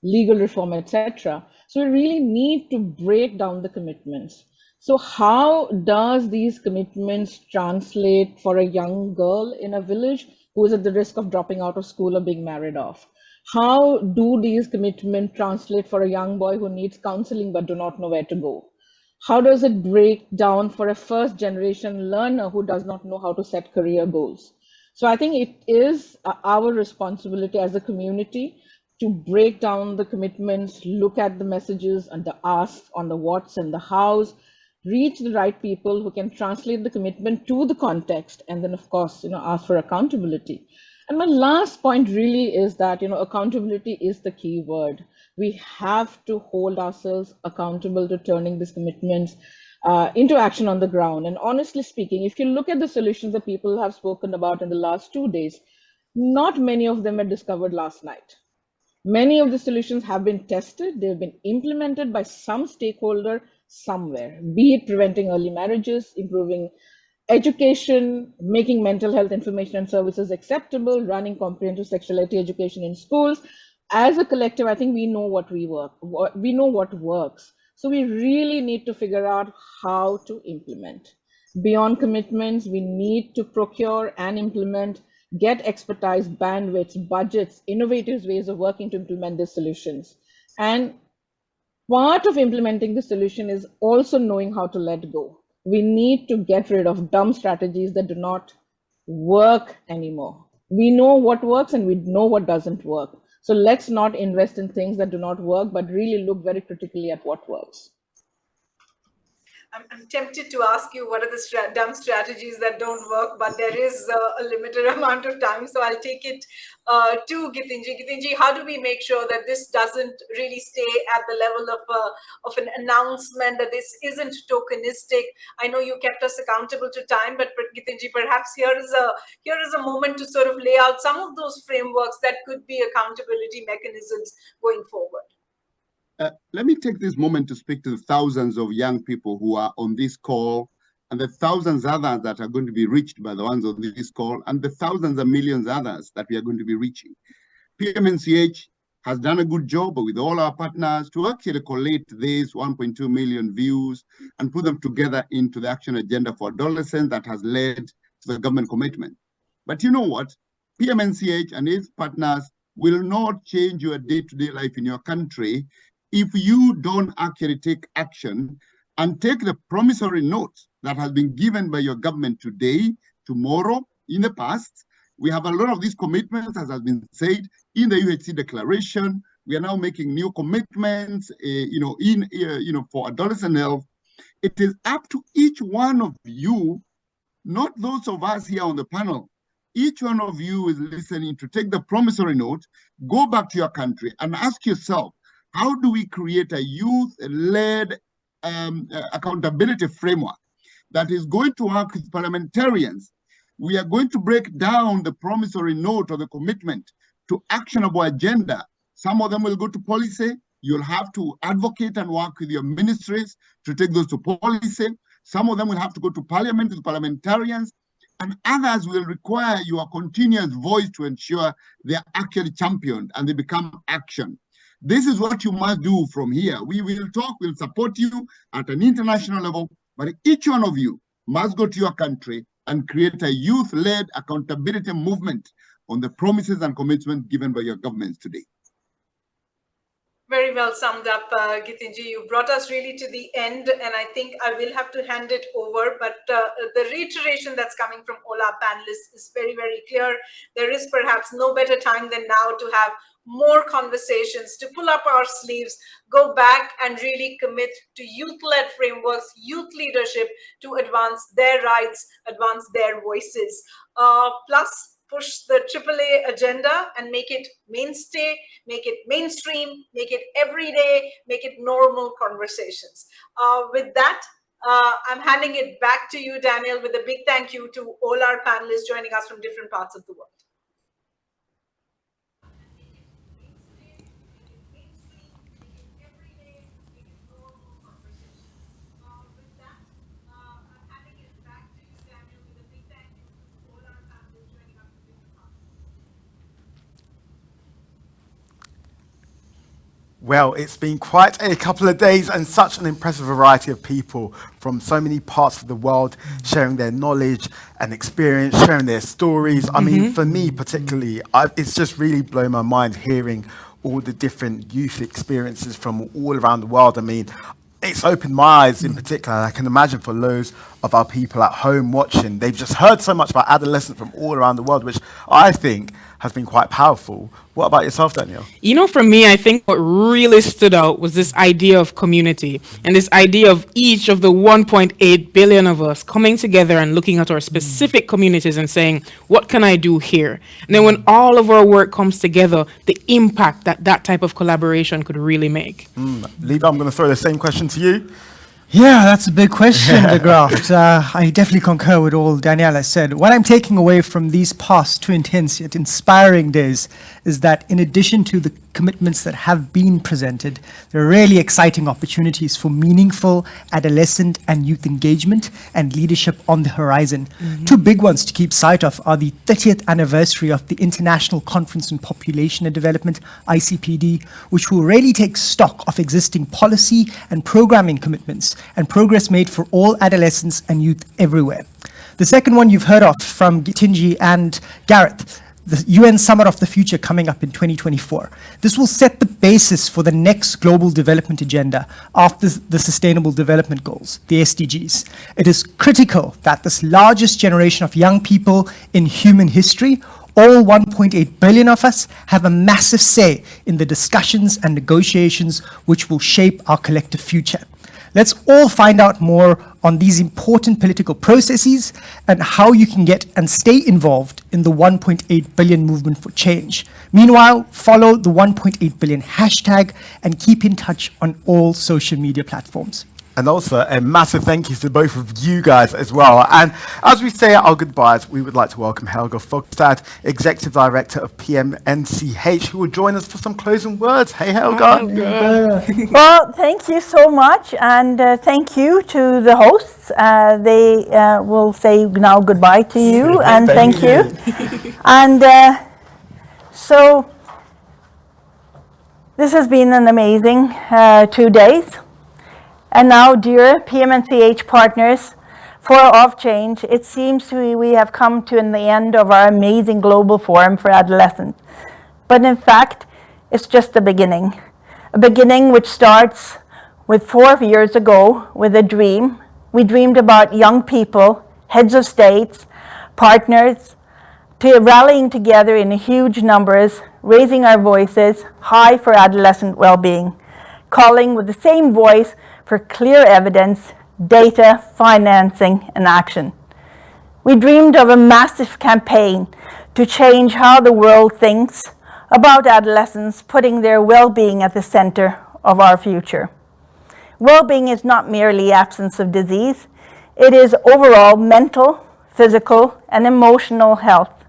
legal reform, etc. So we really need to break down the commitments. So how does these commitments translate for a young girl in a village who is at the risk of dropping out of school or being married off? How do these commitments translate for a young boy who needs counseling but do not know where to go? How does it break down for a first generation learner who does not know how to set career goals? So I think it is our responsibility as a community to break down the commitments, look at the messages and the asks on the what's and the how's, reach the right people who can translate the commitment to the context, and then of course, you know, ask for accountability. And my last point really is that, you know, accountability is the key word. We have to hold ourselves accountable to turning these commitments into action on the ground. And honestly speaking, if you look at the solutions that people have spoken about in the last 2 days, not many of them were discovered last night. Many of the solutions have been tested, they've been implemented by some stakeholder somewhere, be it preventing early marriages, improving education, making mental health information and services acceptable, running comprehensive sexuality education in schools. As a collective, I think we know what works. So we really need to figure out how to implement. Beyond commitments, we need to procure and implement, get expertise, bandwidths, budgets, innovative ways of working to implement these solutions. And part of implementing the solution is also knowing how to let go. We need to get rid of dumb strategies that do not work anymore. We know what works and we know what doesn't work. So let's not invest in things that do not work, but really look very critically at what works. I'm tempted to ask you what are the dumb strategies that don't work, but there is a limited amount of time, so I'll take it to Gitinji. Gitinji, how do we make sure that this doesn't really stay at the level of an announcement, that this isn't tokenistic? I know you kept us accountable to time, but Gitinji, perhaps here is a moment to sort of lay out some of those frameworks that could be accountability mechanisms going forward. Let me take this moment to speak to the thousands of young people who are on this call, and the thousands others that are going to be reached by the ones on this call, and the thousands and millions others that we are going to be reaching. PMNCH has done a good job with all our partners to actually collate these 1.2 million views and put them together into the action agenda for adolescents that has led to the government commitment. But you know what? PMNCH and its partners will not change your day-to-day life in your country if you don't actually take action and take the promissory note that has been given by your government today, tomorrow, in the past. We have a lot of these commitments, as has been said, in the UHC declaration. We are now making new commitments, for adolescent health. It is up to each one of you, not those of us here on the panel. Each one of you is listening to take the promissory note, go back to your country and ask yourself, how do we create a youth-led accountability framework that is going to work with parliamentarians? We are going to break down the promissory note or the commitment to actionable agenda. Some of them will go to policy. You'll have to advocate and work with your ministries to take those to policy. Some of them will have to go to parliament with parliamentarians, and others will require your continuous voice to ensure they are actually championed and they become action. This is what you must do from here. We will talk, we'll support you at an international level, but each one of you must go to your country and create a youth-led accountability movement on the promises and commitments given by your governments today. Very well summed up, Gitinji. You brought us really to the end, and I think I will have to hand it over. But the reiteration that's coming from all our panelists is very, very clear. There is perhaps no better time than now to have more conversations, to pull up our sleeves, go back and really commit to youth-led frameworks, youth leadership to advance their rights, advance their voices. Plus, push the AAA agenda and make it mainstay, make it mainstream, make it everyday, make it normal conversations. With that, I'm handing it back to you, Daniel, with a big thank you to all our panelists joining us from different parts of the world. Well, it's been quite a couple of days and such an impressive variety of people from so many parts of the world sharing their knowledge and experience, sharing their stories. I mean, for me particularly, it's just really blown my mind hearing all the different youth experiences from all around the world. I mean, it's opened my eyes in particular. I can imagine for loads of our people at home watching, they've just heard so much about adolescents from all around the world, which I think has been quite powerful. What about yourself, Danielle? You know, for me, I think what really stood out was this idea of community and this idea of each of the 1.8 billion of us coming together and looking at our specific communities and saying, what can I do here? And then when all of our work comes together, the impact that that type of collaboration could really make. Levi, I'm going to throw the same question to you. Yeah, that's a big question, De Graft. I definitely concur with all Danielle has said. What I'm taking away from these past 2 intense yet inspiring days is that in addition to the commitments that have been presented, there are really exciting opportunities for meaningful adolescent and youth engagement and leadership on the horizon. Two big ones to keep sight of are the 30th anniversary of the International Conference on Population and Development, ICPD, which will really take stock of existing policy and programming commitments and progress made for all adolescents and youth everywhere. The second one you've heard of from Gitinji and Gareth, the UN Summit of the Future coming up in 2024. This will set the basis for the next global development agenda after the Sustainable Development Goals, the SDGs. It is critical that this largest generation of young people in human history, all 1.8 billion of us, have a massive say in the discussions and negotiations which will shape our collective future. Let's all find out more on these important political processes and how you can get and stay involved in the 1.8 billion movement for change. Meanwhile, follow the 1.8 billion hashtag and keep in touch on all social media platforms. And also a massive thank you to both of you guys as well. And as we say our goodbyes, we would like to welcome Helga Fogstad, Executive Director of PMNCH, who will join us for some closing words. Hey, Helga. Well, thank you so much. And thank you to the hosts. They will say now goodbye to you. And thank you. And so this has been an amazing 2 days. And now, dear PMNCH partners, for Of Change, it seems we have come to the end of our amazing global forum for adolescents. But in fact, it's just the beginning. A beginning which starts with 4 years ago with a dream. We dreamed about young people, heads of states, partners, rallying together in huge numbers, raising our voices high for adolescent well-being, calling with the same voice for clear evidence, data, financing, and action. We dreamed of a massive campaign to change how the world thinks about adolescents, putting their well-being at the center of our future. Well-being is not merely absence of disease. It is overall mental, physical, and emotional health.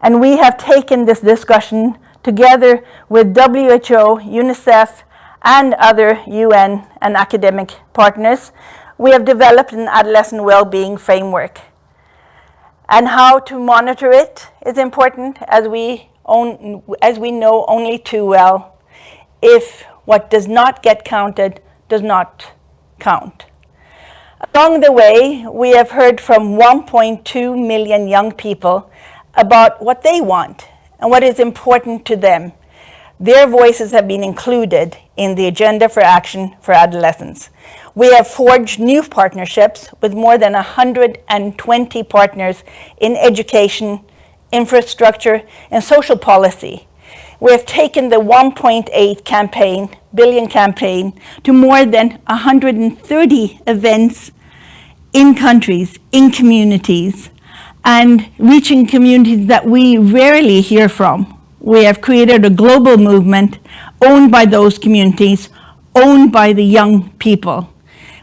And we have taken this discussion together with WHO, UNICEF, and other UN and academic partners. We have developed an adolescent well-being framework. And how to monitor it is important, as we know only too well. If what does not get counted does not count. Along the way, we have heard from 1.2 million young people about what they want and what is important to them. Their voices have been included in the Agenda for Action for Adolescents. We have forged new partnerships with more than 120 partners in education, infrastructure, and social policy. We have taken the 1.8 billion campaign to more than 130 events in countries, in communities, and reaching communities that we rarely hear from. We have created a global movement owned by those communities, owned by the young people.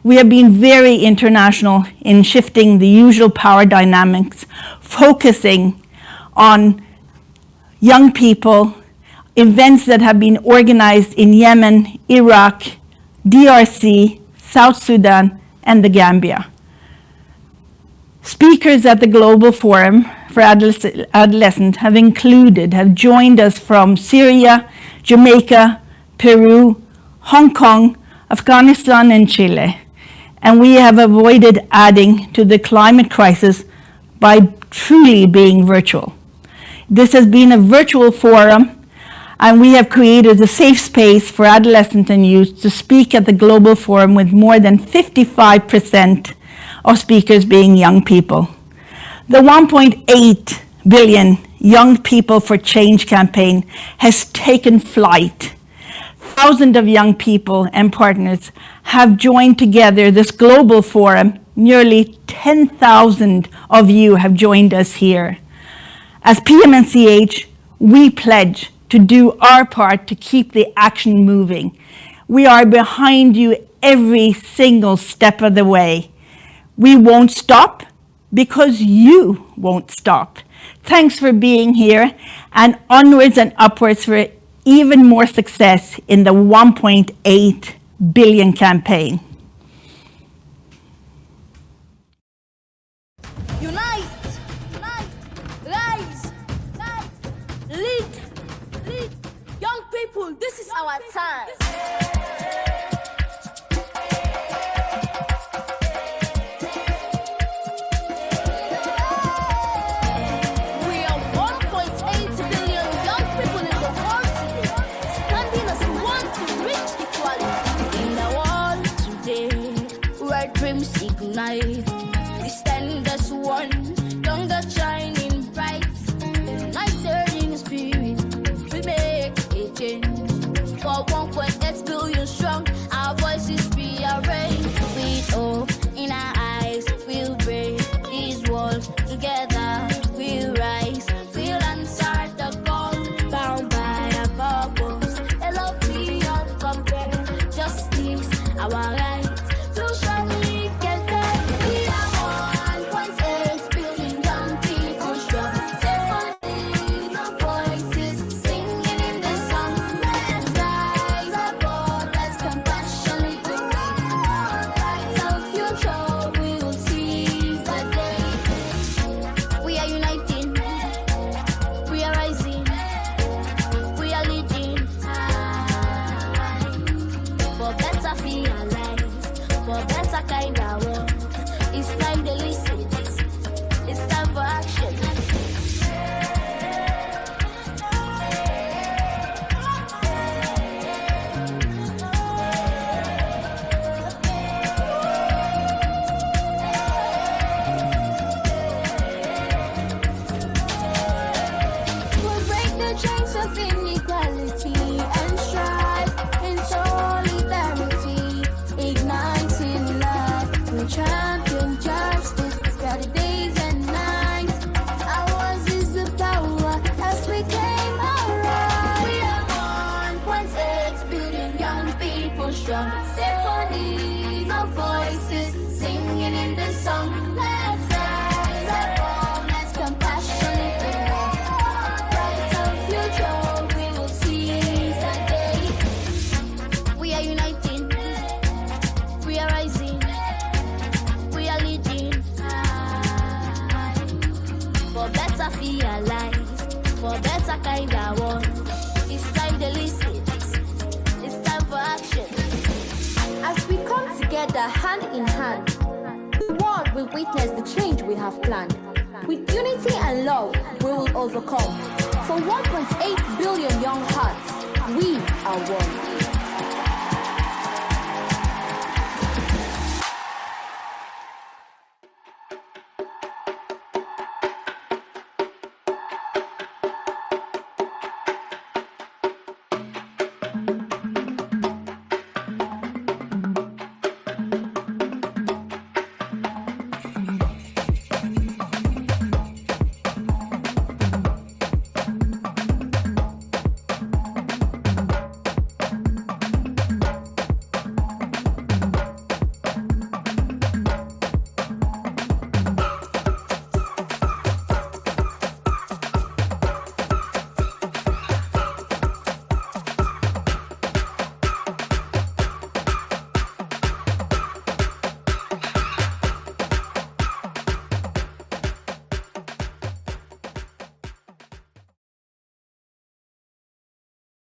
We have been very international in shifting the usual power dynamics, focusing on young people, events that have been organized in Yemen, Iraq, DRC, South Sudan, and the Gambia. Speakers at the Global Forum for Adolescents have joined us from Syria, Jamaica, Peru, Hong Kong, Afghanistan, and Chile. And we have avoided adding to the climate crisis by truly being virtual. This has been a virtual forum, and we have created a safe space for adolescents and youth to speak at the Global Forum, with more than 55% of speakers being young people. The 1.8 billion Young People for Change campaign has taken flight. Thousands of young people and partners have joined together this global forum. Nearly 10,000 of you have joined us here. As PMNCH, we pledge to do our part to keep the action moving. We are behind you every single step of the way. We won't stop because you won't stop. Thanks for being here, and onwards and upwards for even more success in the 1.8 billion campaign. Unite, rise, lead. Young people, this is our time. Dreams ignite, we stand as one, younger shining bright, united in spirit, we make a change. For 1.8 billion strong, our voices rearrange. a kind of one. It's time to listen. It's time for action. As we come together hand in hand, the world will witness the change we have planned. With unity and love, we will overcome. For 1.8 billion young hearts, we are one.